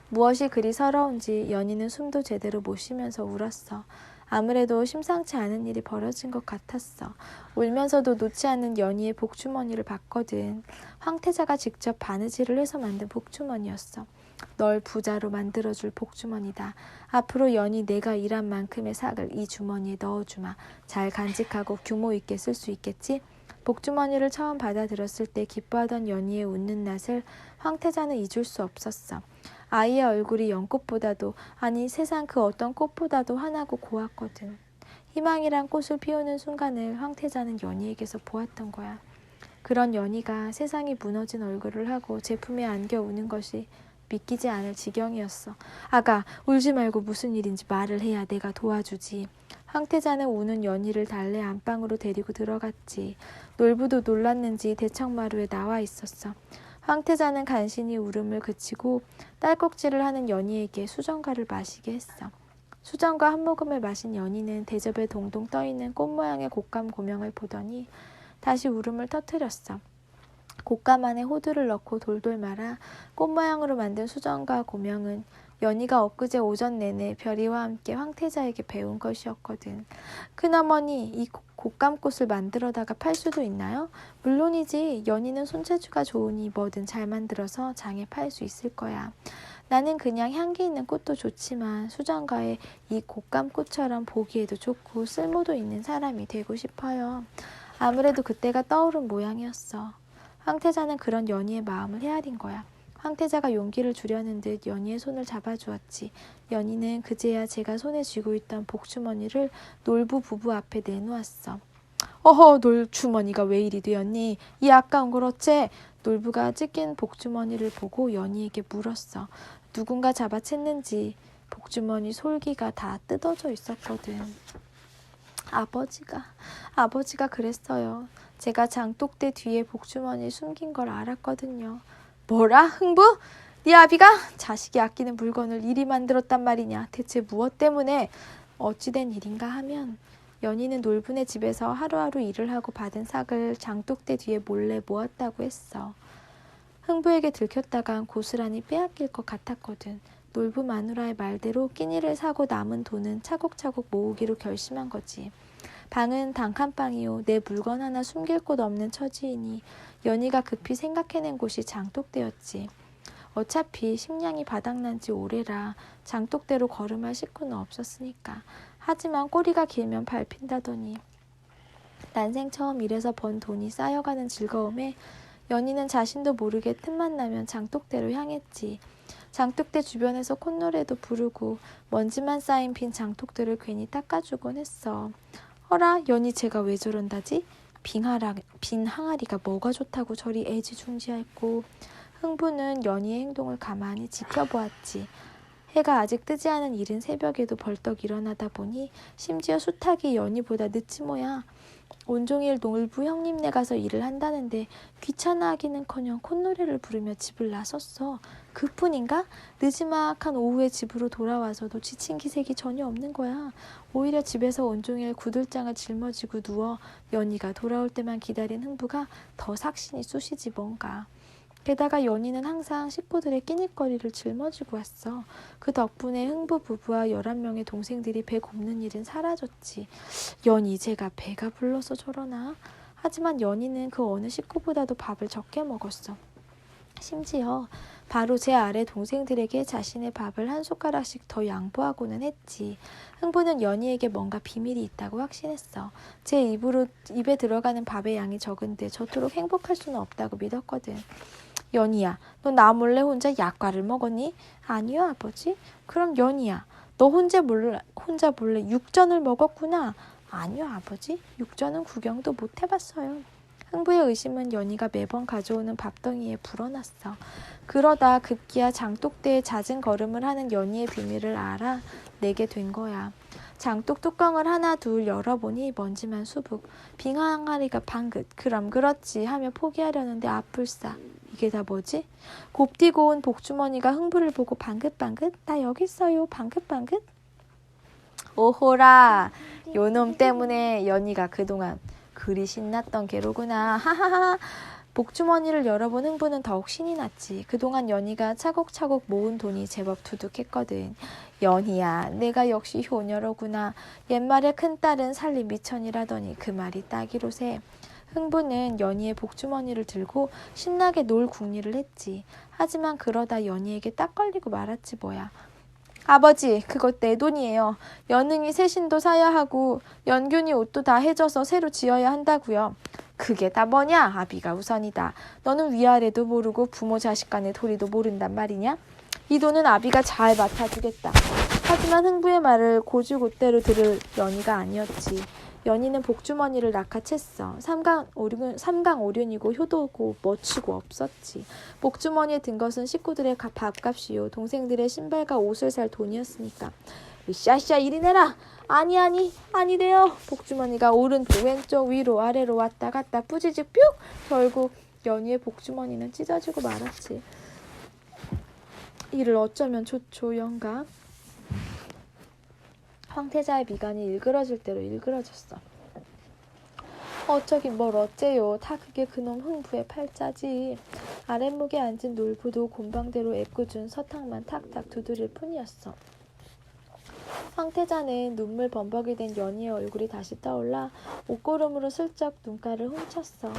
A: 무엇이 그리 서러운지 연희는 숨도 제대로 못 쉬면서 울었어. 아무래도 심상치 않은 일이 벌어진 것 같았어. 울면서도 놓지 않는 연희의 복주머니를 봤거든. 황태자가 직접 바느질을 해서 만든 복주머니였어. 널 부자로 만들어줄 복주머니다. 앞으로 연희 내가 일한 만큼의 삭을 이 주머니에 넣어주마. 잘 간직하고 규모 있게 쓸 수 있겠지? 복주머니를 처음 받아들였을 때 기뻐하던 연희의 웃는 낯을 황태자는 잊을 수 없었어. 아이의 얼굴이 연꽃보다도, 아니 세상 그 어떤 꽃보다도 환하고 고왔거든. 희망이란 꽃을 피우는 순간을 황태자는 연희에게서 보았던 거야. 그런 연희가 세상이 무너진 얼굴을 하고 제품에 안겨 우는 것이 믿기지 않을 지경이었어. 아가, 울지 말고 무슨 일인지 말을 해야 내가 도와주지. 황태자는 우는 연희를 달래 안방으로 데리고 들어갔지. 놀부도 놀랐는지 대청마루에 나와 있었어. 황태자는 간신히 울음을 그치고 딸꾹질을 하는 연희에게 수정과를 마시게 했어. 수정과 한 모금을 마신 연희는 대접에 동동 떠있는 꽃 모양의 곶감 고명을 보더니 다시 울음을 터뜨렸어. 곶감 안에 호두를 넣고 돌돌 말아 꽃 모양으로 만든 수정과 고명은 연희가 엊그제 오전 내내 별이와 함께 황태자에게 배운 것이었거든. 큰어머니, 이 곶감꽃을 만들어다가 팔 수도 있나요? 물론이지. 연희는 손재주가 좋으니 뭐든 잘 만들어서 장에 팔 수 있을 거야. 나는 그냥 향기 있는 꽃도 좋지만 수정과의 이 곶감꽃처럼 보기에도 좋고 쓸모도 있는 사람이 되고 싶어요. 아무래도 그때가 떠오른 모양이었어. 황태자는 그런 연희의 마음을 헤아린 거야. 황태자가 용기를 주려는 듯 연희의 손을 잡아주었지. 연희는 그제야 제가 손에 쥐고 있던 복주머니를 놀부 부부 앞에 내놓았어. 어허, 놀주머니가 왜 이리 되었니? 이 아까운 걸 어째? 놀부가 찢긴 복주머니를 보고 연희에게 물었어. 누군가 잡아챘는지 복주머니 솔기가 다 뜯어져 있었거든. 아버지가 그랬어요. 제가 장독대 뒤에 복주머니 숨긴 걸 알았거든요. 뭐라? 흥부? 네 아비가 자식이 아끼는 물건을 이리 만들었단 말이냐. 대체 무엇 때문에? 어찌된 일인가 하면 연희는 놀분의 집에서 하루하루 일을 하고 받은 삭을 장독대 뒤에 몰래 모았다고 했어. 흥부에게 들켰다간 고스란히 빼앗길 것 같았거든. 놀부 마누라의 말대로 끼니를 사고 남은 돈은 차곡차곡 모으기로 결심한 거지. 방은 단칸방이요. 내 물건 하나 숨길 곳 없는 처지이니 연희가 급히 생각해낸 곳이 장독대였지. 어차피 식량이 바닥난 지 오래라 장독대로 걸음할 식구는 없었으니까. 하지만 꼬리가 길면 밟힌다더니 난생 처음 일해서 번 돈이 쌓여가는 즐거움에 연희는 자신도 모르게 틈만 나면 장독대로 향했지. 장독대 주변에서 콧노래도 부르고 먼지만 쌓인 빈 장독대를 괜히 닦아주곤 했어. 허라, 연희 쟤가 왜 저런다지? 빈 항아리가 뭐가 좋다고 저리 애지중지했고. 흥부는 연희의 행동을 가만히 지켜보았지. 해가 아직 뜨지 않은 이른 새벽에도 벌떡 일어나다 보니 심지어 수탉이 연희보다 늦지 뭐야. 온종일 놀부 형님네 가서 일을 한다는데 귀찮아하기는커녕 콧노래를 부르며 집을 나섰어. 그뿐인가? 느지막한 오후에 집으로 돌아와서도 지친 기색이 전혀 없는 거야. 오히려 집에서 온종일 구들장을 짊어지고 누워 연희가 돌아올 때만 기다린 흥부가 더 삭신이 쑤시지 뭔가. 게다가 연희는 항상 식구들의 끼니거리를 짊어지고 왔어. 그 덕분에 흥부 부부와 11명의 동생들이 배 굽는 일은 사라졌지. 연희 쟤가 배가 불러서 저러나? 하지만 연희는 그 어느 식구보다도 밥을 적게 먹었어. 심지어 바로 제 아래 동생들에게 자신의 밥을 한 숟가락씩 더 양보하고는 했지. 흥부는 연희에게 뭔가 비밀이 있다고 확신했어. 제 입에 들어가는 밥의 양이 적은데 저토록 행복할 수는 없다고 믿었거든. 연희야, 너 나 몰래 혼자 약과를 먹었니? 아니요, 아버지. 그럼 연희야, 너 혼자 몰래 육전을 먹었구나. 아니요, 아버지. 육전은 구경도 못 해봤어요. 흥부의 의심은 연희가 매번 가져오는 밥덩이에 불어났어. 그러다 급기야 장독대에 잦은 걸음을 하는 연희의 비밀을 알아내게 된 거야. 장독 뚜껑을 하나 둘 열어보니 먼지만 수북, 빈 항아리가 방긋. 그럼 그렇지 하며 포기하려는데 아뿔싸. 이게 다 뭐지? 곱디고 온 복주머니가 흥부를 보고 방긋방긋. 나 여기 있어요. 방긋방긋. 오호라, 요놈 때문에 연희가 그동안 그리 신났던 게로구나. 하하하. 복주머니를 열어본 흥부는 더욱 신이 났지. 그동안 연희가 차곡차곡 모은 돈이 제법 두둑했거든. 연희야, 내가 역시 효녀로구나. 옛말에 큰딸은 살림 미천이라더니 그 말이 딱이로세. 흥부는 연희의 복주머니를 들고 신나게 놀 궁리를 했지. 하지만 그러다 연희에게 딱 걸리고 말았지 뭐야. 아버지, 그것 내 돈이에요. 연흥이 새신도 사야 하고 연균이 옷도 다 해져서 새로 지어야 한다고요. 그게 다 뭐냐? 아비가 우선이다. 너는 위아래도 모르고 부모 자식 간의 도리도 모른단 말이냐? 이 돈은 아비가 잘 맡아주겠다. 하지만 흥부의 말을 고주곧대로 들을 연희가 아니었지. 연희는 복주머니를 낚아챘어. 삼강오륜이고 효도고 멋지고 없었지. 복주머니에 든 것은 식구들의 밥값이요 동생들의 신발과 옷을 살 돈이었으니까. 으쌰으쌰 이리 내라. 아니래요. 복주머니가 오른쪽 왼쪽 위로 아래로 왔다 갔다 뿌지직 뿅. 결국 연희의 복주머니는 찢어지고 말았지. 이를 어쩌면 좋죠 영감. 황태자의 미간이 일그러질 대로 일그러졌어. 어쩌긴 뭘 어째요. 다 그게 그놈 흥부의 팔자지. 아랫목에 앉은 놀부도 곰방대로 애꿎은 서탕만 탁탁 두드릴 뿐이었어. 황태자는 눈물 범벅이 된 연희의 얼굴이 다시 떠올라 옷고름으로 슬쩍 눈가를 훔쳤어.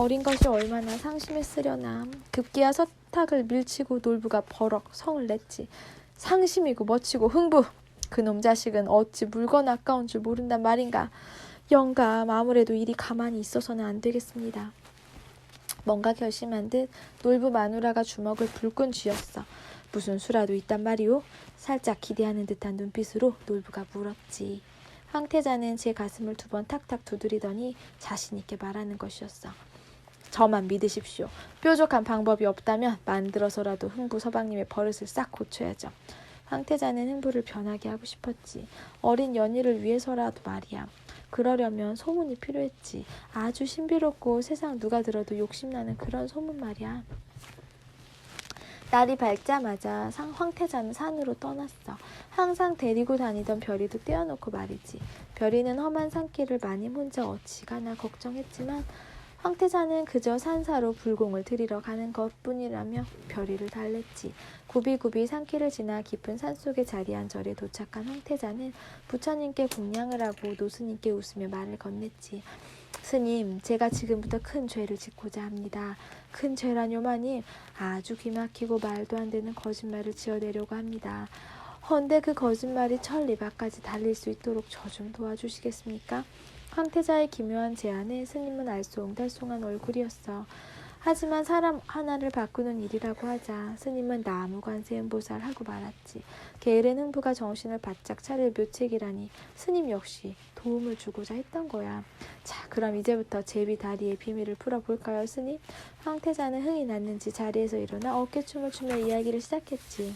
A: 어린 것이 얼마나 상심했으려나. 급기야 서탁을 밀치고 놀부가 버럭 성을 냈지. 상심이고 멋지고 흥부. 그놈 자식은 어찌 물건 아까운 줄 모른단 말인가. 영감 아무래도 일이 가만히 있어서는 안 되겠습니다. 뭔가 결심한 듯 놀부 마누라가 주먹을 불끈 쥐었어. 무슨 수라도 있단 말이오? 살짝 기대하는 듯한 눈빛으로 놀부가 물었지. 황태자는 제 가슴을 2번 탁탁 두드리더니 자신 있게 말하는 것이었어. 저만 믿으십시오. 뾰족한 방법이 없다면 만들어서라도 흥부 서방님의 버릇을 싹 고쳐야죠. 황태자는 흥부를 변하게 하고 싶었지. 어린 연희를 위해서라도 말이야. 그러려면 소문이 필요했지. 아주 신비롭고 세상 누가 들어도 욕심나는 그런 소문 말이야. 날이 밝자마자 황태자는 산으로 떠났어. 항상 데리고 다니던 별이도 떼어놓고 말이지. 별이는 험한 산길을 마님 혼자 어찌 가나 걱정했지만 황태자는 그저 산사로 불공을 들이러 가는 것뿐이라며 별이를 달랬지. 굽이굽이 산길을 지나 깊은 산속에 자리한 절에 도착한 황태자는 부처님께 공양을 하고 노스님께 웃으며 말을 건넸지. 스님, 제가 지금부터 큰 죄를 짓고자 합니다. 큰 죄라뇨 마님? 아주 귀막히고 말도 안 되는 거짓말을 지어내려고 합니다. 헌데 그 거짓말이 천리 밖까지 달릴 수 있도록 저 좀 도와주시겠습니까? 황태자의 기묘한 제안에 스님은 알쏭달쏭한 얼굴이었어. 하지만 사람 하나를 바꾸는 일이라고 하자 스님은 나무관세음보살 하고 말았지. 게으른 흥부가 정신을 바짝 차릴 묘책이라니 스님 역시 도움을 주고자 했던 거야. 자, 그럼 이제부터 제비다리의 비밀을 풀어볼까요, 스님? 황태자는 흥이 났는지 자리에서 일어나 어깨춤을 추며 이야기를 시작했지.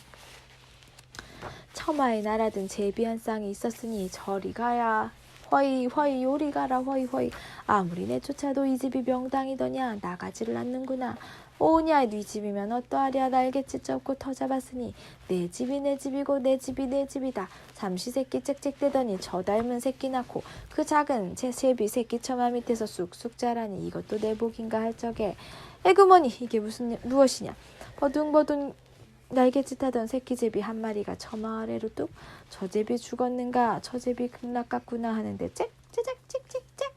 A: 처마에 날아든 제비 한 쌍이 있었으니 저리 가야. 허이 요리 가라 허이. 아무리 내쫓아도 이 집이 명당이더냐. 나가지를 않는구나. 오냐 네 집이면 어떠하랴. 날개치 접고 터 잡았으니 내 집이 내 집이고 내 집이 내 집이다. 잠시 새끼 짹짹대더니 저 닮은 새끼 낳고 그 작은 제비 새끼 처마 밑에서 쑥쑥 자라니 이것도 내 복인가 할 적에 에그머니 이게 무엇이냐. 버둥버둥 날개짓하던 새끼제비 한 마리가 처마 아래로 뚝. 저 제비 죽었는가. 저 제비 극락같구나 하는데 짹짹짹짹짹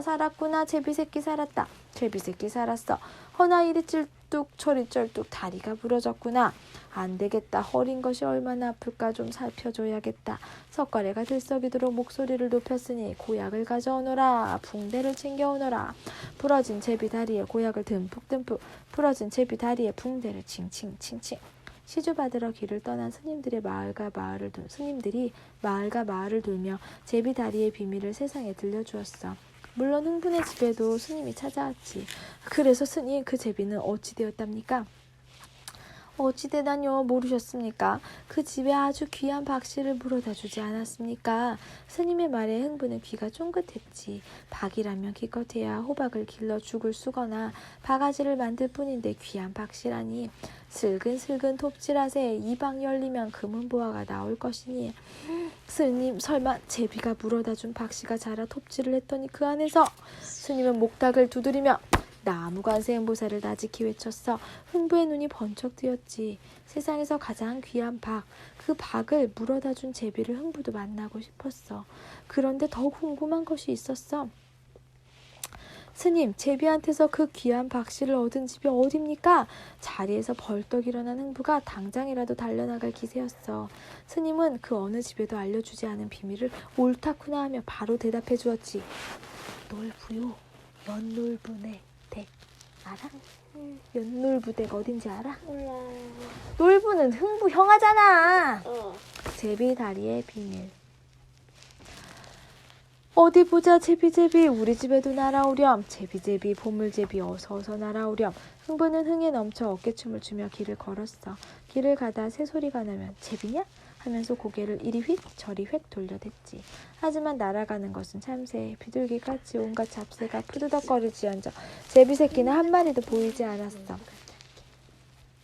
A: 살았구나. 제비 새끼 살았다. 제비 새끼 살았어. 허나 이리 찔뚝 저리 쩔뚝 다리가 부러졌구나. 안 되겠다. 허린 것이 얼마나 아플까 좀 살펴줘야겠다. 석가래가 들썩이도록 목소리를 높였으니 고약을 가져오너라. 붕대를 챙겨오너라. 부러진 제비 다리에 고약을 듬뿍듬뿍. 부러진 제비 다리에 붕대를 칭칭칭칭. 시주받으러 길을 떠난 스님들이 마을과 마을을 돌며 제비 다리의 비밀을 세상에 들려주었어. 물론 흥분의 집에도 스님이 찾아왔지. 그래서 스님, 그 제비는 어찌 되었답니까? 어찌 되다뇨. 모르셨습니까? 그 집에 아주 귀한 박씨를 물어다 주지 않았습니까? 스님의 말에 흥부는 귀가 쫑긋했지. 박이라면 기껏해야 호박을 길러 죽을 쓰거나 바가지를 만들 뿐인데 귀한 박씨라니. 슬근슬근 톱질하세. 이방 열리면 금은보화가 나올 것이니. 스님, 설마 제비가 물어다 준 박씨가 자라 톱질을 했더니 그 안에서. 스님은 목닥을 두드리며 나무관세음보살을 나직히 외쳤어. 흥부의 눈이 번쩍 뜨였지. 세상에서 가장 귀한 박, 그 박을 물어다 준 제비를 흥부도 만나고 싶었어. 그런데 더욱 궁금한 것이 있었어. 스님, 제비한테서 그 귀한 박씨를 얻은 집이 어딥니까? 자리에서 벌떡 일어난 흥부가 당장이라도 달려나갈 기세였어. 스님은 그 어느 집에도 알려주지 않은 비밀을 옳다구나 하며 바로 대답해 주었지. 놀부요. 연놀부네. 알아? 연놀부댁 어딘지 알아?
B: 몰라.
A: 놀부는 흥부 형아잖아. 제비 다리의 비밀. 어디 보자 제비제비 우리 집에도 날아오렴. 제비제비 보물제비 어서어서 날아오렴. 흥부는 흥에 넘쳐 어깨춤을 추며 길을 걸었어. 길을 가다 새소리가 나면 제비냐? 하면서 고개를 이리 휙 저리 휙 돌려댔지. 하지만 날아가는 것은 참새, 비둘기같이 온갖 잡새가 푸드덕거리지언정 제비 새끼는 한 마리도 보이지 않았어.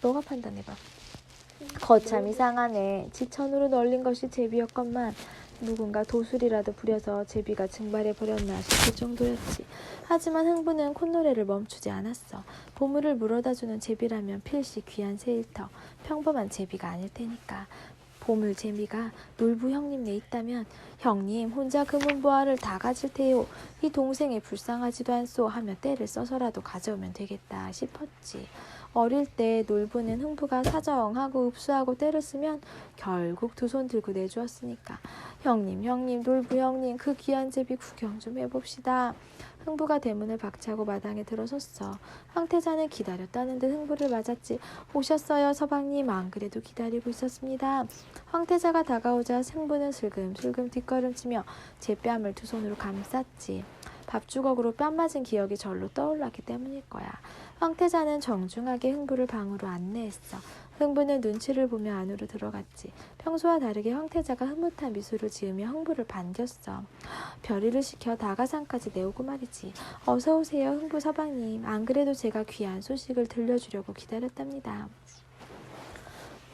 A: 너가 판단해봐. 거참 이상하네. 지천으로 널린 것이 제비였건만 누군가 도술이라도 부려서 제비가 증발해버렸나 싶을 정도였지. 하지만 흥부는 콧노래를 멈추지 않았어. 보물을 물어다주는 제비라면 필시 귀한 새일터. 평범한 제비가 아닐 테니까. 보물 제비가 놀부 형님네 있다면 형님 혼자 금은보화를 다 가질 테요. 이 동생이 불쌍하지도 않소 하며 떼를 써서라도 가져오면 되겠다 싶었지. 어릴 때 놀부는 흥부가 사정하고 읍수하고 떼를 쓰면 결국 두 손 들고 내주었으니까 형님 놀부 형님 그 귀한 제비 구경 좀 해봅시다. 흥부가 대문을 박차고 마당에 들어섰어. 황태자는 기다렸다는 듯 흥부를 맞았지. 오셨어요 서방님. 안 그래도 기다리고 있었습니다. 황태자가 다가오자 흥부는 슬금슬금 뒷걸음치며 제 뺨을 두 손으로 감쌌지. 밥주걱으로 뺨 맞은 기억이 절로 떠올랐기 때문일 거야. 황태자는 정중하게 흥부를 방으로 안내했어. 흥부는 눈치를 보며 안으로 들어갔지. 평소와 다르게 황태자가 흐뭇한 미소를 지으며 흥부를 반겼어. 별이를 시켜 다가상까지 내오고 말이지. 어서 오세요 흥부 서방님. 안 그래도 제가 귀한 소식을 들려주려고 기다렸답니다.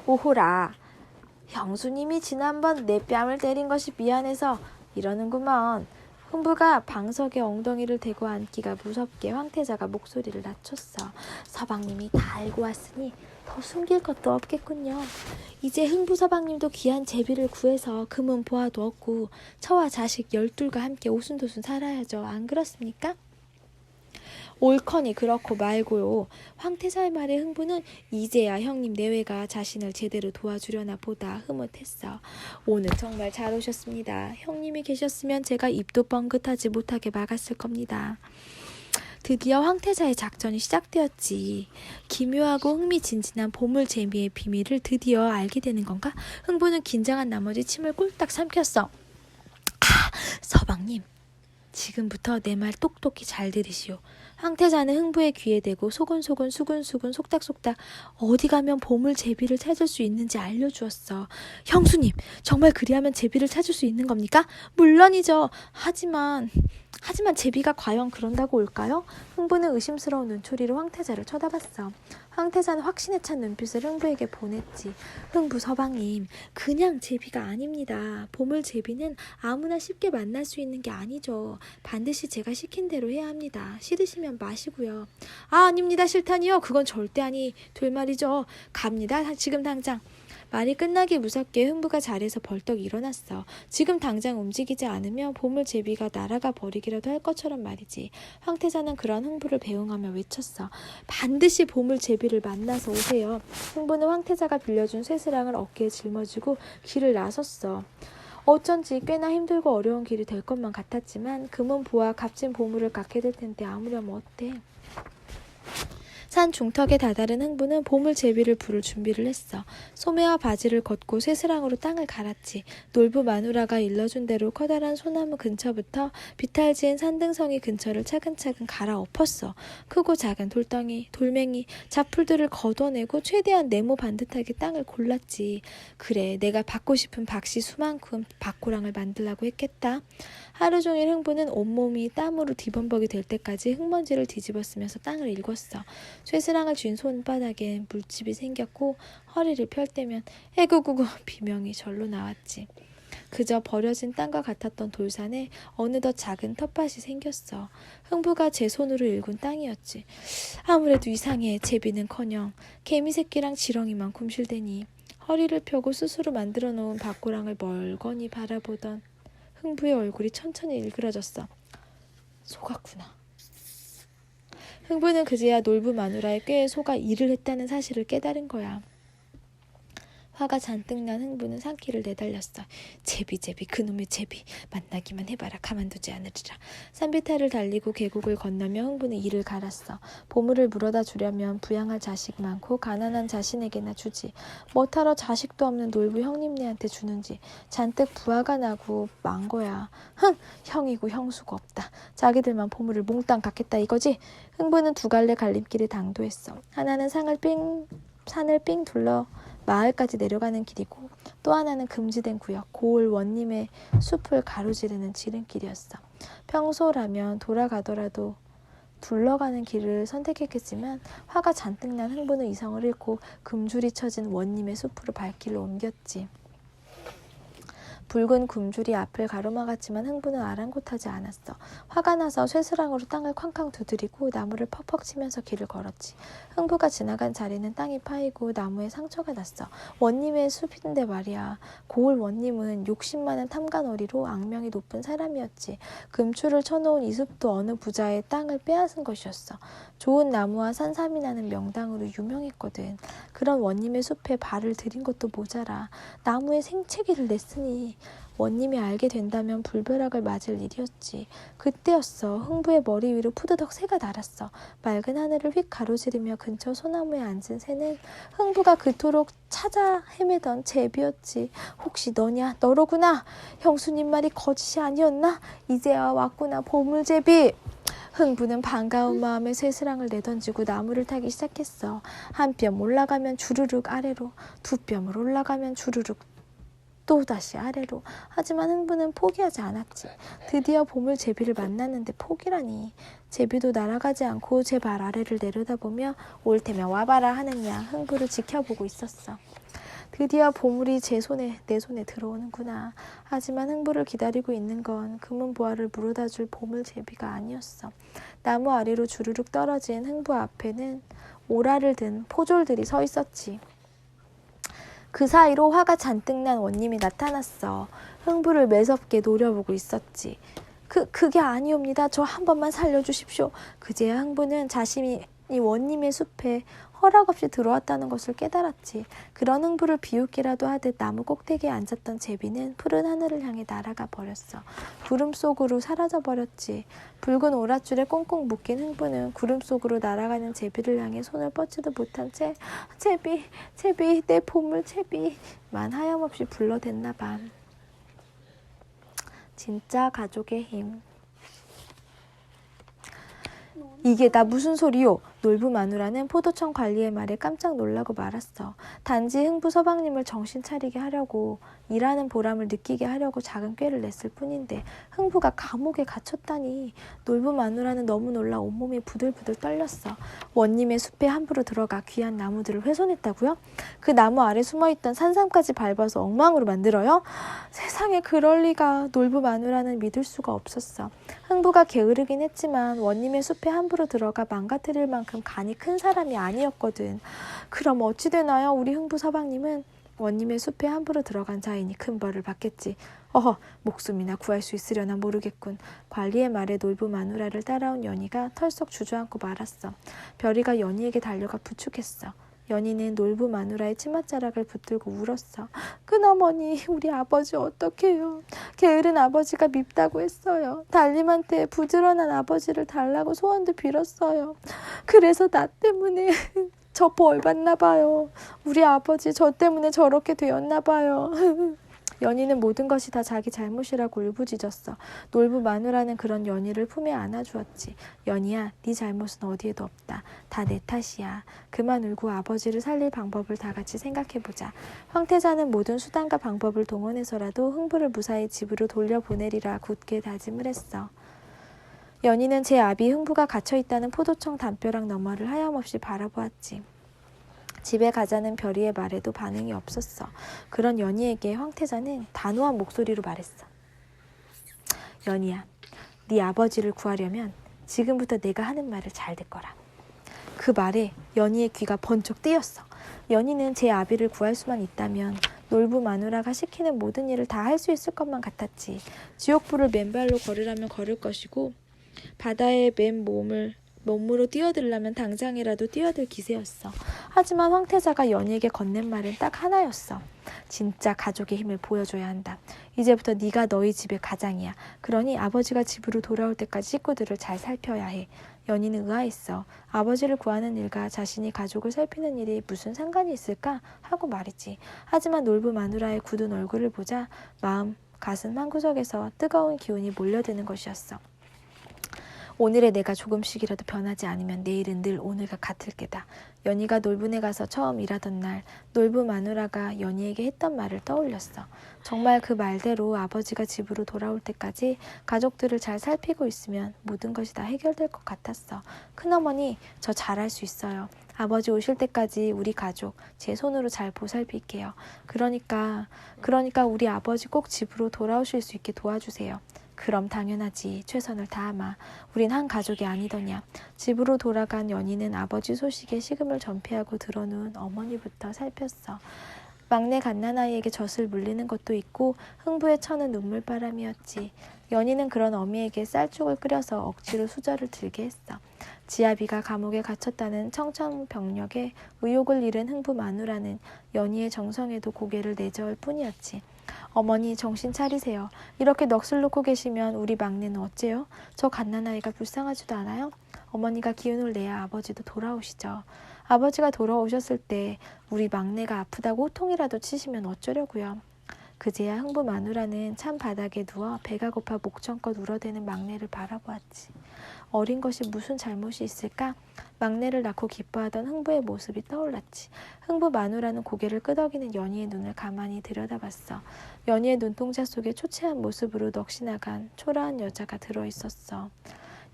A: 오호라. 형수님이 지난번 내 뺨을 때린 것이 미안해서 이러는구먼. 흥부가 방석에 엉덩이를 대고 앉기가 무섭게 황태자가 목소리를 낮췄어. 서방님이 다 알고 왔으니 더 숨길 것도 없겠군요. 이제 흥부 서방님도 귀한 제비를 구해서 금은 보화도 얻고 처와 자식 12과 함께 오순도순 살아야죠. 안 그렇습니까? 옳거니 그렇고 말고요. 황태자의 말에 흥부는 이제야 형님 내외가 자신을 제대로 도와주려나 보다 흐뭇했어. 오늘 정말 잘 오셨습니다. 형님이 계셨으면 제가 입도 뻥긋하지 못하게 막았을 겁니다. 드디어 황태자의 작전이 시작되었지. 기묘하고 흥미진진한 보물 재미의 비밀을 드디어 알게 되는 건가? 흥부는 긴장한 나머지 침을 꼴딱 삼켰어. 서방님, 지금부터 내 말 똑똑히 잘 들으시오. 황태자는 흥부의 귀에 대고 소근소근 수근수근 속닥속닥 어디 가면 보물 제비를 찾을 수 있는지 알려주었어. 형수님, 정말 그리하면 제비를 찾을 수 있는 겁니까? 물론이죠. 하지만 제비가 과연 그런다고 올까요? 흥부는 의심스러운 눈초리로 황태자를 쳐다봤어. 황태자는 확신에 찬 눈빛을 흥부에게 보냈지. 흥부 서방님, 그냥 제비가 아닙니다. 보물 제비는 아무나 쉽게 만날 수 있는 게 아니죠. 반드시 제가 시킨 대로 해야 합니다. 싫으시면 마시고요. 아닙니다. 싫다니요. 그건 절대 아니 될 말이죠. 갑니다. 지금 당장. 말이 끝나기 무섭게 흥부가 자리에서 벌떡 일어났어. 지금 당장 움직이지 않으면 보물 제비가 날아가 버리기라도 할 것처럼 말이지. 황태자는 그런 흥부를 배웅하며 외쳤어. 반드시 보물 제비를 만나서 오세요. 흥부는 황태자가 빌려준 쇠스랑을 어깨에 짊어지고 길을 나섰어. 어쩐지 꽤나 힘들고 어려운 길이 될 것만 같았지만 금은 부와 값진 보물을 갖게 될 텐데 아무렴 어때? 산 중턱에 다다른 흥부는 보물 제비를 부를 준비를 했어. 소매와 바지를 걷고 쇠스랑으로 땅을 갈았지. 놀부 마누라가 일러준 대로 커다란 소나무 근처부터 비탈지은 산등성이 근처를 차근차근 갈아 엎었어. 크고 작은 돌덩이, 돌멩이, 잡풀들을 걷어내고 최대한 네모 반듯하게 땅을 골랐지. 그래, 내가 받고 싶은 박씨 수만큼 박고랑을 만들라고 했겠다. 하루 종일 흥부는 온몸이 땀으로 뒤범벅이 될 때까지 흙먼지를 뒤집어쓰면서 땅을 일궜어. 쇠스랑을 쥔 손바닥에 물집이 생겼고 허리를 펼 때면 에구구구 비명이 절로 나왔지. 그저 버려진 땅과 같았던 돌산에 어느덧 작은 텃밭이 생겼어. 흥부가 제 손으로 일군 땅이었지. 아무래도 이상해. 제비는커녕 개미새끼랑 지렁이만 굼실대니. 허리를 펴고 스스로 만들어 놓은 박고랑을 멀거니 바라보던 흥부의 얼굴이 천천히 일그러졌어. 속았구나. 흥부는 그제야 놀부 마누라의 꾀에 속아 일을 했다는 사실을 깨달은 거야. 화가 잔뜩 난 흥부는 산길을 내달렸어. 제비 그놈의 제비 만나기만 해봐라 가만두지 않으리라. 산비탈을 달리고 계곡을 건너며 흥부는 이를 갈았어. 보물을 물어다 주려면 부양할 자식 많고 가난한 자신에게나 주지. 뭐하러 자식도 없는 놀부 형님네한테 주는지. 잔뜩 부하가 나고 만 거야. 형이고 형수가 없다. 자기들만 보물을 몽땅 갖겠다 이거지. 흥부는 두 갈래 갈림길을 당도했어. 하나는 산을 삥 둘러 마을까지 내려가는 길이고 또 하나는 금지된 구역 고을 원님의 숲을 가로지르는 지름길이었어. 평소라면 돌아가더라도 둘러가는 길을 선택했겠지만 화가 잔뜩 난 흥부는 이성을 잃고 금줄이 쳐진 원님의 숲으로 발길을 옮겼지. 붉은 굶주리 앞을 가로막았지만 흥부는 아랑곳하지 않았어. 화가 나서 쇠스랑으로 땅을 쾅쾅 두드리고 나무를 퍽퍽 치면서 길을 걸었지. 흥부가 지나간 자리는 땅이 파이고 나무에 상처가 났어. 원님의 숲인데 말이야. 고을 원님은 욕심 많은 탐관오리로 악명이 높은 사람이었지. 금추를 쳐놓은 이 숲도 어느 부자의 땅을 빼앗은 것이었어. 좋은 나무와 산삼이 나는 명당으로 유명했거든. 그런 원님의 숲에 발을 들인 것도 모자라 나무에 생채기를 냈으니 원님이 알게 된다면 불벼락을 맞을 일이었지. 그때였어. 흥부의 머리 위로 푸드덕 새가 날았어. 맑은 하늘을 휙 가로지르며 근처 소나무에 앉은 새는 흥부가 그토록 찾아 헤매던 제비였지. 혹시 너냐? 너로구나. 형수님 말이 거짓이 아니었나? 이제야 왔구나 보물제비. 흥부는 반가운 마음에 쇠스랑을 내던지고 나무를 타기 시작했어. 한 뼘 올라가면 주르륵 아래로, 두 뼘을 올라가면 주르륵 또다시 아래로. 하지만 흥부는 포기하지 않았지. 드디어 보물 제비를 만났는데 포기라니. 제비도 날아가지 않고 제 발 아래를 내려다보며 올 테면 와봐라 하는 양 흥부를 지켜보고 있었어. 드디어 보물이 내 손에 들어오는구나. 하지만 흥부를 기다리고 있는 건 금은보화를 물어다줄 보물 제비가 아니었어. 나무 아래로 주르륵 떨어진 흥부 앞에는 오라를 든 포졸들이 서 있었지. 그 사이로 화가 잔뜩 난 원님이 나타났어. 흥부를 매섭게 노려보고 있었지. 그게 아니옵니다. 저 한 번만 살려주십시오. 그제야 흥부는 자신이 원님의 숲에 허락 없이 들어왔다는 것을 깨달았지. 그런 흥부를 비웃기라도 하듯 나무 꼭대기에 앉았던 제비는 푸른 하늘을 향해 날아가 버렸어. 구름 속으로 사라져 버렸지. 붉은 오랏줄에 꽁꽁 묶인 흥부는 구름 속으로 날아가는 제비를 향해 손을 뻗지도 못한 채 제비 내 보물 제비만 하염없이 불러댔나 봐. 진짜 가족의 힘. 이게 다 무슨 소리요? 놀부 마누라는 포도청 관리의 말에 깜짝 놀라고 말았어. 단지 흥부 서방님을 정신 차리게 하려고 일하는 보람을 느끼게 하려고 작은 꾀를 냈을 뿐인데 흥부가 감옥에 갇혔다니. 놀부 마누라는 너무 놀라 온몸이 부들부들 떨렸어. 원님의 숲에 함부로 들어가 귀한 나무들을 훼손했다고요? 그 나무 아래 숨어있던 산삼까지 밟아서 엉망으로 만들어요? 세상에 그럴 리가. 놀부 마누라는 믿을 수가 없었어. 흥부가 게으르긴 했지만 원님의 숲에 함부로 들어가 망가뜨릴 만큼 간이 큰 사람이 아니었거든. 그럼 어찌 되나요? 우리 흥부 서방님은 원님의 숲에 함부로 들어간 자이니 큰 벌을 받겠지. 목숨이나 구할 수 있으려나 모르겠군. 관리의 말에 놀부 마누라를 따라온 연희가 털썩 주저앉고 말았어. 별이가 연희에게 달려가 부축했어. 연희는 놀부 마누라의 치맛자락을 붙들고 울었어. 큰어머니, 우리 아버지 어떡해요. 게으른 아버지가 밉다고 했어요. 달님한테 부지런한 아버지를 달라고 소원도 빌었어요. 그래서 나 때문에 저 벌 받나 봐요. 우리 아버지 저 때문에 저렇게 되었나 봐요. 연희는 모든 것이 다 자기 잘못이라고 울부짖었어. 놀부 마누라는 그런 연희를 품에 안아주었지. 연희야, 네 잘못은 어디에도 없다. 다 내 탓이야. 그만 울고 아버지를 살릴 방법을 다 같이 생각해보자. 황태자는 모든 수단과 방법을 동원해서라도 흥부를 무사히 집으로 돌려보내리라 굳게 다짐을 했어. 연희는 제 아비 흥부가 갇혀있다는 포도청 담벼락 너머를 하염없이 바라보았지. 집에 가자는 별이의 말에도 반응이 없었어. 그런 연희에게 황태자는 단호한 목소리로 말했어. 연희야, 네 아버지를 구하려면 지금부터 내가 하는 말을 잘 듣거라. 그 말에 연희의 귀가 번쩍 뜨였어. 연희는 제 아비를 구할 수만 있다면 놀부 마누라가 시키는 모든 일을 다 할 수 있을 것만 같았지. 지옥불을 맨발로 걸으라면 걸을 것이고 바다에 맨 몸을 몸으로 뛰어들려면 당장이라도 뛰어들 기세였어. 하지만 황태자가 연희에게 건넨 말은 딱 하나였어. 진짜 가족의 힘을 보여줘야 한다. 이제부터 네가 너희 집의 가장이야. 그러니 아버지가 집으로 돌아올 때까지 식구들을 잘 살펴야 해. 연희는 의아했어. 아버지를 구하는 일과 자신이 가족을 살피는 일이 무슨 상관이 있을까 하고 말이지. 하지만 놀부 마누라의 굳은 얼굴을 보자 마음, 가슴 한구석에서 뜨거운 기운이 몰려드는 것이었어. 오늘의 내가 조금씩이라도 변하지 않으면 내일은 늘 오늘과 같을 게다. 연희가 놀부네 가서 처음 일하던 날 놀부 마누라가 연희에게 했던 말을 떠올렸어. 정말 그 말대로 아버지가 집으로 돌아올 때까지 가족들을 잘 살피고 있으면 모든 것이 다 해결될 것 같았어. 큰어머니, 저 잘할 수 있어요. 아버지 오실 때까지 우리 가족 제 손으로 잘 보살필게요. 그러니까 우리 아버지 꼭 집으로 돌아오실 수 있게 도와주세요. 그럼 당연하지. 최선을 다하마. 우린 한 가족이 아니더냐. 집으로 돌아간 연희는 아버지 소식에 식음을 전폐하고 들어누운 어머니부터 살폈어. 막내 갓난아이에게 젖을 물리는 것도 있고 흥부에 쳐는 눈물바람이었지. 연희는 그런 어미에게 쌀죽을 끓여서 억지로 수저를 들게 했어. 지아비가 감옥에 갇혔다는 청천벽력에 의욕을 잃은 흥부 마누라는 연희의 정성에도 고개를 내저을 뿐이었지. 어머니 정신 차리세요. 이렇게 넋을 놓고 계시면 우리 막내는 어째요? 저 갓난아이가 불쌍하지도 않아요? 어머니가 기운을 내야 아버지도 돌아오시죠. 아버지가 돌아오셨을 때 우리 막내가 아프다고 호통이라도 치시면 어쩌려고요. 그제야 흥부 마누라는 찬 바닥에 누워 배가 고파 목청껏 울어대는 막내를 바라보았지. 어린 것이 무슨 잘못이 있을까? 막내를 낳고 기뻐하던 흥부의 모습이 떠올랐지. 흥부 마누라는 고개를 끄덕이는 연희의 눈을 가만히 들여다봤어. 연희의 눈동자 속에 초췌한 모습으로 넋이 나간 초라한 여자가 들어있었어.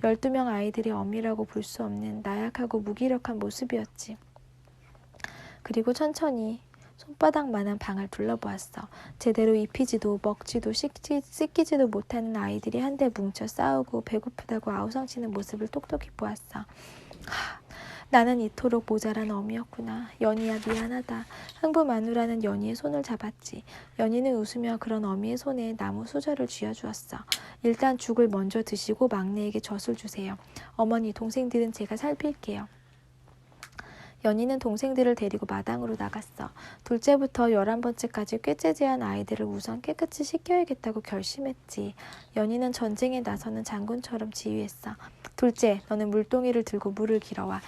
A: 12명 아이들의 어미라고 볼 수 없는 나약하고 무기력한 모습이었지. 그리고 천천히 손바닥만한 방을 둘러보았어. 제대로 입히지도 먹지도 씻기지도 못하는 아이들이 한데 뭉쳐 싸우고 배고프다고 아우성치는 모습을 똑똑히 보았어. 나는 이토록 모자란 어미였구나. 연희야 미안하다. 흥부 마누라는 연희의 손을 잡았지. 연희는 웃으며 그런 어미의 손에 나무 수저를 쥐어주었어. 일단 죽을 먼저 드시고 막내에게 젖을 주세요. 어머니 동생들은 제가 살필게요. 연희는 동생들을 데리고 마당으로 나갔어. 둘째부터 11번째까지 꾀째재한 아이들을 우선 깨끗이 씻겨야겠다고 결심했지. 연희는 전쟁에 나서는 장군처럼 지휘했어. 둘째, 너는 물동이를 들고 물을 길어와.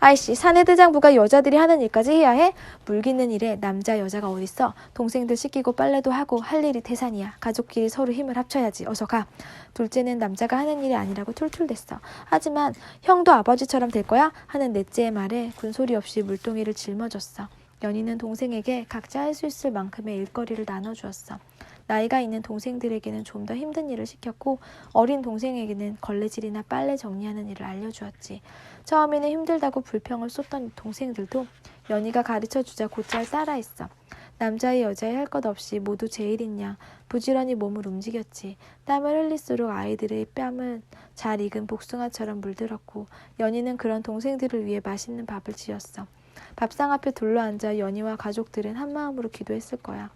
A: 아이씨, 사내대장부가 여자들이 하는 일까지 해야 해? 물 깃는 일에 남자 여자가 어딨어? 동생들 씻기고 빨래도 하고 할 일이 태산이야. 가족끼리 서로 힘을 합쳐야지. 어서 가. 둘째는 남자가 하는 일이 아니라고 툴툴댔어. 하지만 형도 아버지처럼 될 거야? 하는 넷째의 말에 군소리 없이 물동이를 짊어졌어. 연희는 동생에게 각자 할 수 있을 만큼의 일거리를 나눠주었어. 나이가 있는 동생들에게는 좀 더 힘든 일을 시켰고 어린 동생에게는 걸레질이나 빨래 정리하는 일을 알려주었지. 처음에는 힘들다고 불평을 쏟던 동생들도 연희가 가르쳐주자 곧잘 따라했어. 남자의 여자의 할 것 없이 모두 제일인 양 부지런히 몸을 움직였지. 땀을 흘릴수록 아이들의 뺨은 잘 익은 복숭아처럼 물들었고 연희는 그런 동생들을 위해 맛있는 밥을 지었어. 밥상 앞에 둘러앉아 연희와 가족들은 한마음으로 기도했을 거야.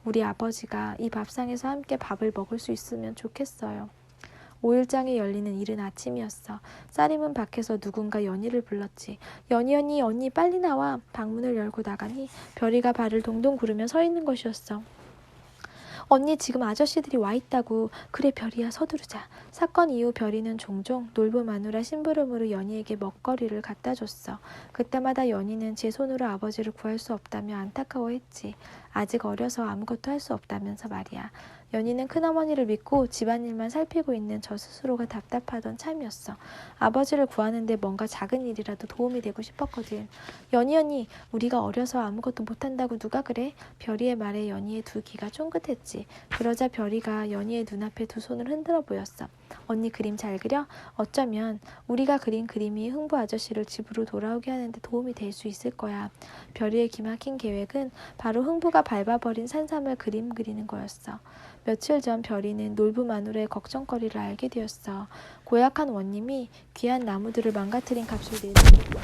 A: 우리 아버지가 이 밥상에서 함께 밥을 먹을 수 있으면 좋겠어요. 5일장이 열리는 이른 아침이었어. 쌀이문 밖에서 누군가 연희를 불렀지. 연희 언니 빨리 나와. 방문을 열고 나가니 별이가 발을 동동 구르며 서 있는 것이었어. 언니 지금 아저씨들이 와 있다고. 그래 별이야 서두르자. 사건 이후 별이는 종종 놀부 마누라 심부름으로 연희에게 먹거리를 갖다 줬어. 그때마다 연희는 제 손으로 아버지를 구할 수 없다며 안타까워했지. 아직 어려서 아무것도 할 수 없다면서 말이야. 연희는 큰어머니를 믿고 집안일만 살피고 있는 저 스스로가 답답하던 참이었어. 아버지를 구하는데 뭔가 작은 일이라도 도움이 되고 싶었거든. 연희 언니, 우리가 어려서 아무것도 못한다고 누가 그래? 별이의 말에 연희의 두 귀가 쫑긋했지. 그러자 별이가 연희의 눈앞에 두 손을 흔들어 보였어. 언니 그림 잘 그려? 어쩌면 우리가 그린 그림이 흥부 아저씨를 집으로 돌아오게 하는데 도움이 될 수 있을 거야. 별이의 기막힌 계획은 바로 흥부가 밟아버린 산삼을 그림 그리는 거였어. 며칠 전 별이는 놀부 마누라의 걱정거리를 알게 되었어. 고약한 원님이 귀한 나무들을 망가뜨린 값을 내주고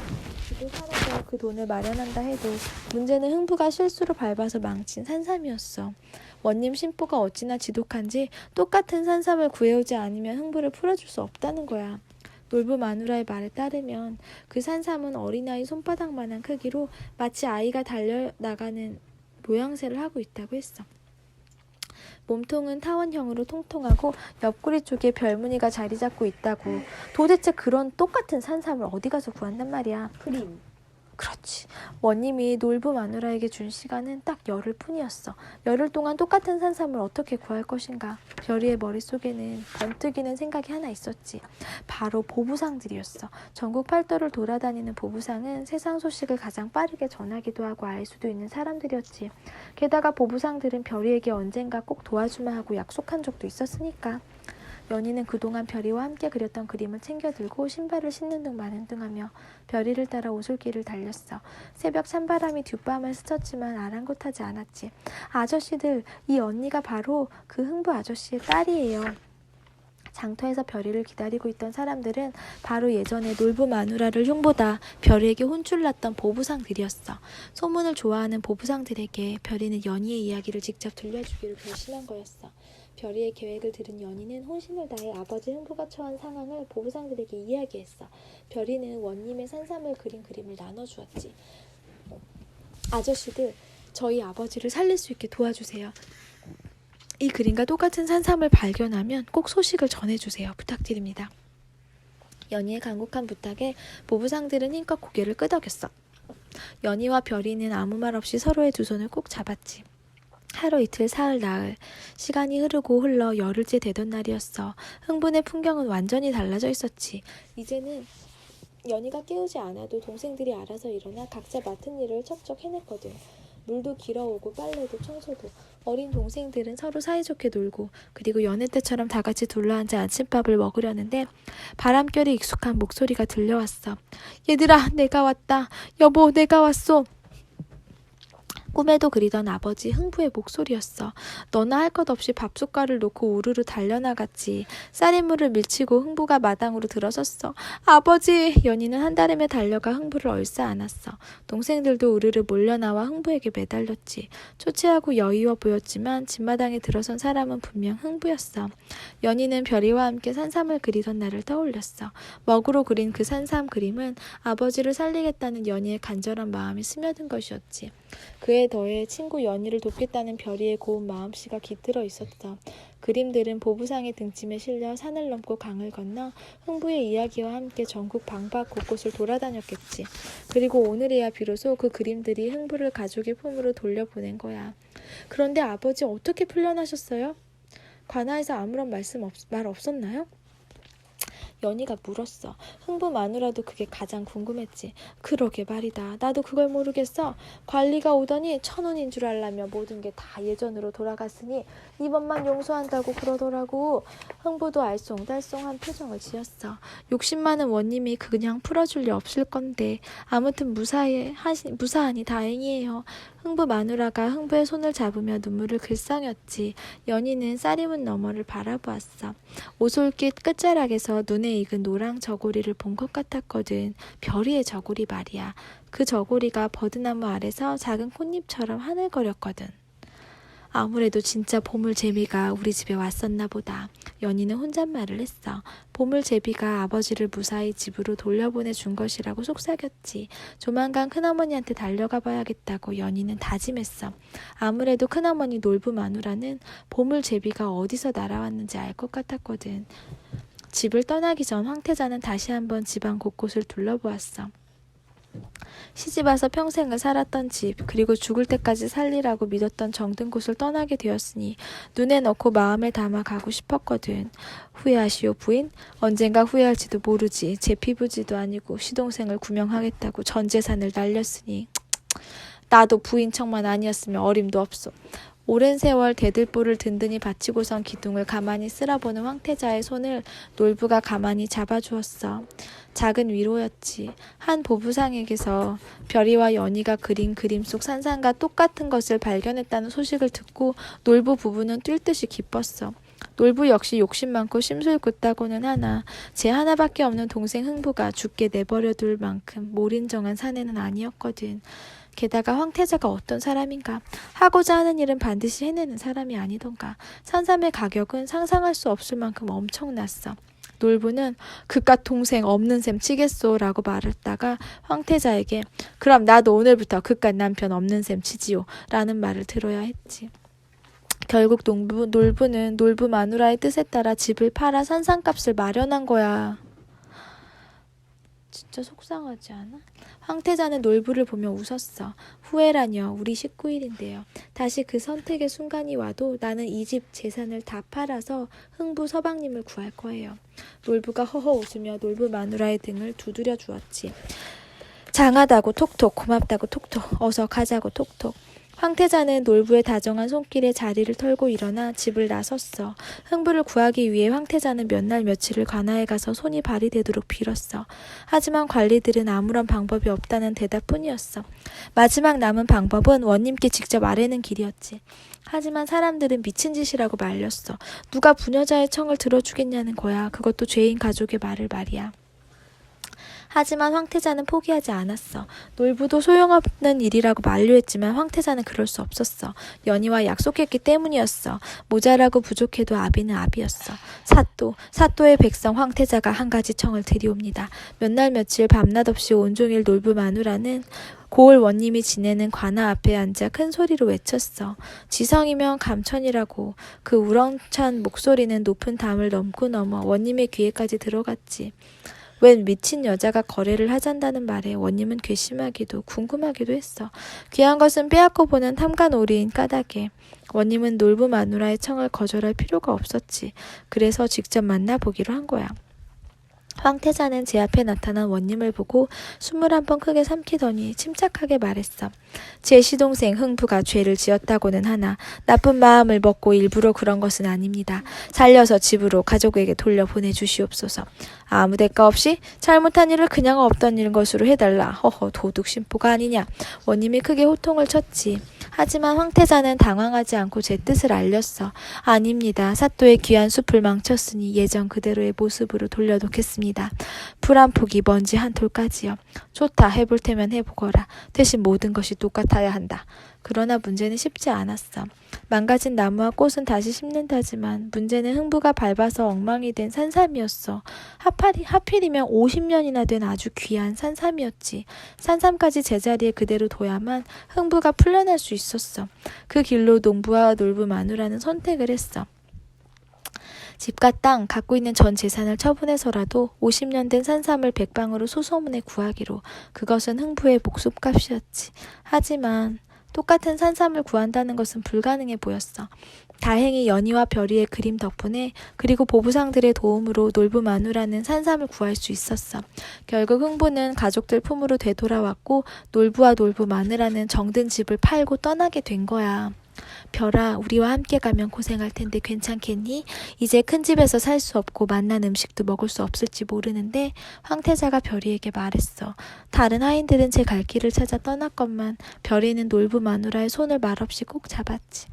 A: 집을 팔아서 그 돈을 마련한다 해도 문제는 흥부가 실수로 밟아서 망친 산삼이었어. 원님 심보가 어찌나 지독한지 똑같은 산삼을 구해오지 않으면 흥부를 풀어줄 수 없다는 거야. 놀부 마누라의 말에 따르면 그 산삼은 어린아이 손바닥만한 크기로 마치 아이가 달려나가는 모양새를 하고 있다고 했어. 몸통은 타원형으로 통통하고 옆구리 쪽에 별무늬가 자리 잡고 있다고. 도대체 그런 똑같은 산삼을 어디 가서 구한단 말이야.
B: 그림.
A: 그렇지. 원님이 놀부 마누라에게 준 시간은 딱 열흘 뿐이었어. 열흘 동안 똑같은 산삼을 어떻게 구할 것인가. 별이의 머릿속에는 번뜩이는 생각이 하나 있었지. 바로 보부상들이었어. 전국 팔도를 돌아다니는 보부상은 세상 소식을 가장 빠르게 전하기도 하고 알 수도 있는 사람들이었지. 게다가 보부상들은 별이에게 언젠가 꼭 도와주마 하고 약속한 적도 있었으니까. 연희는 그동안 별이와 함께 그렸던 그림을 챙겨 들고 신발을 신는 둥 마는 둥 하며 별이를 따라 오솔길을 달렸어. 새벽 찬바람이 뒷밤을 스쳤지만 아랑곳하지 않았지. 아저씨들, 이 언니가 바로 그 흥부 아저씨의 딸이에요. 장터에서 별이를 기다리고 있던 사람들은 바로 예전에 놀부 마누라를 흉보다 별이에게 혼쭐 났던 보부상들이었어. 소문을 좋아하는 보부상들에게 별이는 연희의 이야기를 직접 들려주기를 결심한 거였어. 별이의 계획을 들은 연희는 혼신을 다해 아버지 흥부가 처한 상황을 보부상들에게 이야기했어. 별이는 원님의 산삼을 그린 그림을 나눠주었지. 아저씨들, 저희 아버지를 살릴 수 있게 도와주세요. 이 그림과 똑같은 산삼을 발견하면 꼭 소식을 전해주세요. 부탁드립니다. 연희의 간곡한 부탁에 보부상들은 힘껏 고개를 끄덕였어. 연희와 별이는 아무 말 없이 서로의 두 손을 꼭 잡았지. 하루 이틀 사흘 나흘 시간이 흐르고 흘러 열흘째 되던 날이었어. 흥분의 풍경은 완전히 달라져 있었지. 이제는 연희가 깨우지 않아도 동생들이 알아서 일어나 각자 맡은 일을 척척 해냈거든. 물도 길어오고 빨래도 청소도. 어린 동생들은 서로 사이좋게 놀고 그리고 여느 때처럼 다 같이 둘러앉아 아침밥을 먹으려는데 바람결에 익숙한 목소리가 들려왔어. 얘들아, 내가 왔다. 여보, 내가 왔어. 꿈에도 그리던 아버지 흥부의 목소리였어. 너나 할 것 없이 밥숟가락을 놓고 우르르 달려나갔지. 쌀이물을 밀치고 흥부가 마당으로 들어섰어. 아버지! 연희는 한달음에 달려가 흥부를 얼싸 안았어. 동생들도 우르르 몰려나와 흥부에게 매달렸지. 초췌하고 여의워 보였지만 집마당에 들어선 사람은 분명 흥부였어. 연희는 별이와 함께 산삼을 그리던 날을 떠올렸어. 먹으로 그린 그 산삼 그림은 아버지를 살리겠다는 연희의 간절한 마음이 스며든 것이었지. 그에 더해 친구 연희를 돕겠다는 별이의 고운 마음씨가 깃들어 있었다. 그림들은 보부상의 등짐에 실려 산을 넘고 강을 건너 흥부의 이야기와 함께 전국 방박 곳곳을 돌아다녔겠지. 그리고 오늘에야 비로소 그 그림들이 흥부를 가족의 품으로 돌려보낸 거야. 그런데 아버지 어떻게 풀려나셨어요? 관아에서 아무런 말 없었나요? 연희가 물었어. 흥부 마누라도 그게 가장 궁금했지. 그러게 말이다. 나도 그걸 모르겠어. 관리가 오더니 1,000원인 줄 알라며 모든 게 다 예전으로 돌아갔으니 이번만 용서한다고 그러더라고. 흥부도 알쏭달쏭한 표정을 지었어. 욕심 많은 원님이 그냥 풀어줄 리 없을 건데 아무튼 무사하니 다행이에요. 흥부 마누라가 흥부의 손을 잡으며 눈물을 글썽였지. 연희는 쌀이문 너머를 바라보았어. 오솔길 끝자락에서 눈에 익은 노랑 저고리를 본 것 같았거든. 별이의 저고리 말이야. 그 저고리가 버드나무 아래서 작은 꽃잎처럼 하늘거렸거든. 아무래도 진짜 보물제비가 우리 집에 왔었나 보다. 연희는 혼잣말을 했어. 보물제비가 아버지를 무사히 집으로 돌려보내준 것이라고 속삭였지. 조만간 큰어머니한테 달려가 봐야겠다고 연희는 다짐했어. 아무래도 큰어머니 놀부 마누라는 보물제비가 어디서 날아왔는지 알 것 같았거든. 집을 떠나기 전 황태자는 다시 한번 집안 곳곳을 둘러보았어. 시집와서 평생을 살았던 집, 그리고 죽을 때까지 살리라고 믿었던 정든 곳을 떠나게 되었으니 눈에 넣고 마음에 담아 가고 싶었거든. 후회하시오 부인? 언젠가 후회할지도 모르지. 제 피부지도 아니고 시동생을 구명하겠다고 전 재산을 날렸으니. 나도 부인 척만 아니었으면 어림도 없소. 오랜 세월 대들보를 든든히 받치고선 기둥을 가만히 쓸어보는 황태자의 손을 놀부가 가만히 잡아주었어. 작은 위로였지. 한 보부상에게서 별이와 연희가 그린 그림 속 산삼과 똑같은 것을 발견했다는 소식을 듣고 놀부 부부는 뛸 듯이 기뻤어. 놀부 역시 욕심 많고 심술 굳다고는 하나 제 하나밖에 없는 동생 흥부가 죽게 내버려둘 만큼 몰인정한 사내는 아니었거든. 게다가 황태자가 어떤 사람인가? 하고자 하는 일은 반드시 해내는 사람이 아니던가. 산삼의 가격은 상상할 수 없을 만큼 엄청났어. 놀부는 그깟 동생 없는 셈 치겠소 라고 말했다가 황태자에게 그럼 나도 오늘부터 그깟 남편 없는 셈 치지요 라는 말을 들어야 했지. 결국 놀부는 놀부 마누라의 뜻에 따라 집을 팔아 산산값을 마련한 거야. 진짜 속상하지 않아? 황태자는 놀부를 보며 웃었어. 후회라뇨. 우리 19일인데요. 다시 그 선택의 순간이 와도 나는 이 집 재산을 다 팔아서 흥부 서방님을 구할 거예요. 놀부가 허허 웃으며 놀부 마누라의 등을 두드려 주었지. 장하다고 톡톡, 고맙다고 톡톡, 어서 가자고 톡톡. 황태자는 놀부의 다정한 손길에 자리를 털고 일어나 집을 나섰어. 흥부를 구하기 위해 황태자는 몇 날 며칠을 관아에 가서 손이 발이 되도록 빌었어. 하지만 관리들은 아무런 방법이 없다는 대답뿐이었어. 마지막 남은 방법은 원님께 직접 아뢰는 길이었지. 하지만 사람들은 미친 짓이라고 말렸어. 누가 부녀자의 청을 들어주겠냐는 거야. 그것도 죄인 가족의 말을 말이야. 하지만 황태자는 포기하지 않았어. 놀부도 소용없는 일이라고 만류했지만 황태자는 그럴 수 없었어. 연희와 약속했기 때문이었어. 모자라고 부족해도 아비는 아비였어. 사또의 백성 황태자가 한 가지 청을 드리옵니다. 몇 날 며칠 밤낮 없이 온종일 놀부 마누라는 고을 원님이 지내는 관아 앞에 앉아 큰 소리로 외쳤어. 지성이면 감천이라고. 그 우렁찬 목소리는 높은 담을 넘어 원님의 귀에까지 들어갔지. 웬 미친 여자가 거래를 하잔다는 말에 원님은 괘씸하기도 궁금하기도 했어. 귀한 것은 빼앗고 보는 탐관오리인 까닭에 원님은 놀부 마누라의 청을 거절할 필요가 없었지. 그래서 직접 만나보기로 한 거야. 황태자는 제 앞에 나타난 원님을 보고 숨을 한 번 크게 삼키더니 침착하게 말했어. 제 시동생 흥부가 죄를 지었다고는 하나 나쁜 마음을 먹고 일부러 그런 것은 아닙니다. 살려서 집으로 가족에게 돌려보내주시옵소서. 아무 대가 없이 잘못한 일을 그냥 없던 일 것으로 해달라. 허허, 도둑 심보가 아니냐. 원님이 크게 호통을 쳤지. 하지만 황태자는 당황하지 않고 제 뜻을 알렸어. 아닙니다. 사또의 귀한 숲을 망쳤으니 예전 그대로의 모습으로 돌려놓겠습니다. 풀 한 폭이 먼지 한 톨까지요. 좋다. 해볼 테면 해보거라. 대신 모든 것이 똑같아야 한다. 그러나 문제는 쉽지 않았어. 망가진 나무와 꽃은 다시 심는다지만 문제는 흥부가 밟아서 엉망이 된 산삼이었어. 하필이면 50년이나 된 아주 귀한 산삼이었지. 산삼까지 제자리에 그대로 둬야만 흥부가 풀려날 수 있었어. 그 길로 농부와 놀부 마누라는 선택을 했어. 집과 땅, 갖고 있는 전 재산을 처분해서라도 50년 된 산삼을 백방으로 소소문에 구하기로. 그것은 흥부의 목숨값이었지. 하지만 똑같은 산삼을 구한다는 것은 불가능해 보였어. 다행히 연희와 별이의 그림 덕분에 그리고 보부상들의 도움으로 놀부 마누라는 산삼을 구할 수 있었어. 결국 흥부는 가족들 품으로 되돌아왔고 놀부와 놀부 마누라는 정든 집을 팔고 떠나게 된 거야. 별아, 우리와 함께 가면 고생할 텐데 괜찮겠니? 이제 큰 집에서 살 수 없고 맛난 음식도 먹을 수 없을지 모르는데 황태자가 별이에게 말했어. 다른 하인들은 제 갈 길을 찾아 떠났건만 별이는 놀부 마누라의 손을 말없이 꼭 잡았지.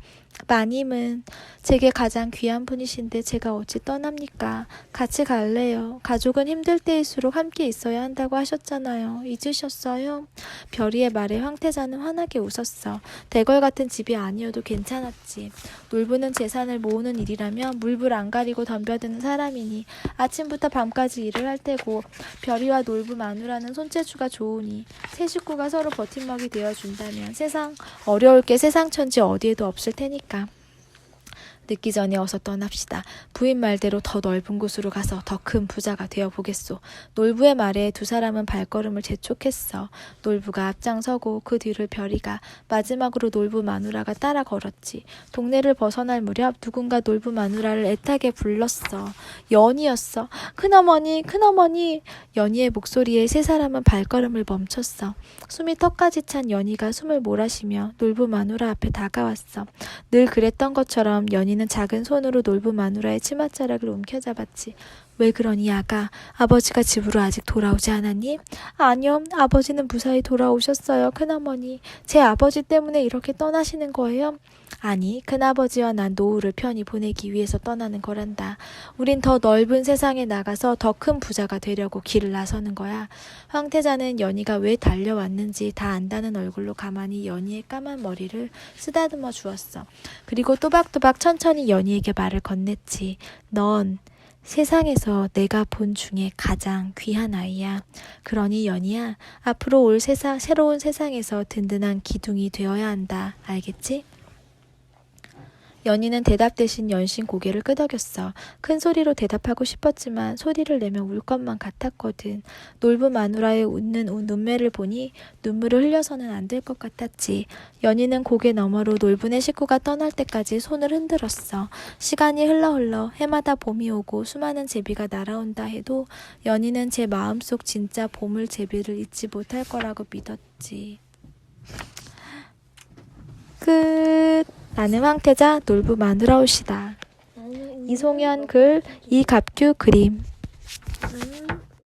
A: 마님은 제게 가장 귀한 분이신데 제가 어찌 떠납니까? 같이 갈래요. 가족은 힘들 때일수록 함께 있어야 한다고 하셨잖아요. 잊으셨어요? 별이의 말에 황태자는 환하게 웃었어. 대궐 같은 집이 아니어도 괜찮았지. 놀부는 재산을 모으는 일이라면 물불 안 가리고 덤벼드는 사람이니 아침부터 밤까지 일을 할 테고 별이와 놀부 마누라는 손재주가 좋으니 세 식구가 서로 버팀목이 되어준다면 어려울 게 세상천지 어디에도 없을 테니까. 늦기 전에 어서 떠납시다. 부인 말대로 더 넓은 곳으로 가서 더 큰 부자가 되어보겠소. 놀부의 말에 두 사람은 발걸음을 재촉했어. 놀부가 앞장서고 그 뒤를 별이가, 마지막으로 놀부 마누라가 따라 걸었지. 동네를 벗어날 무렵 누군가 놀부 마누라를 애타게 불렀어. 연희였어. 큰어머니, 큰어머니. 연희의 목소리에 세 사람은 발걸음을 멈췄어. 숨이 턱까지 찬 연희가 숨을 몰아쉬며 놀부 마누라 앞에 다가왔어. 늘 그랬던 것처럼 연희는 작은 손으로 놀부 마누라의 치맛자락을 움켜잡았지. 왜 그러니 아가? 아버지가 집으로 아직 돌아오지 않았니? 아니요. 아버지는 무사히 돌아오셨어요. 큰어머니. 제 아버지 때문에 이렇게 떠나시는 거예요? 아니, 큰아버지와 난 노후를 편히 보내기 위해서 떠나는 거란다. 우린 더 넓은 세상에 나가서 더 큰 부자가 되려고 길을 나서는 거야. 황태자는 연희가 왜 달려왔는지 다 안다는 얼굴로 가만히 연희의 까만 머리를 쓰다듬어 주었어. 그리고 또박또박 천천히 연희에게 말을 건넸지. 넌 세상에서 내가 본 중에 가장 귀한 아이야. 그러니 연희야, 앞으로 올 새로운 세상에서 든든한 기둥이 되어야 한다. 알겠지? 연희는 대답 대신 연신 고개를 끄덕였어. 큰 소리로 대답하고 싶었지만 소리를 내면 울 것만 같았거든. 놀부 마누라의 웃는 눈매를 보니 눈물을 흘려서는 안 될 것 같았지. 연희는 고개 너머로 놀부네 식구가 떠날 때까지 손을 흔들었어. 시간이 흘러 해마다 봄이 오고 수많은 제비가 날아온다 해도 연희는 제 마음속 진짜 보물 제비를 잊지 못할 거라고 믿었지. 끝. 나는 황태자 놀부 마누라옷이다. 이송현 글, 이갑규 그림.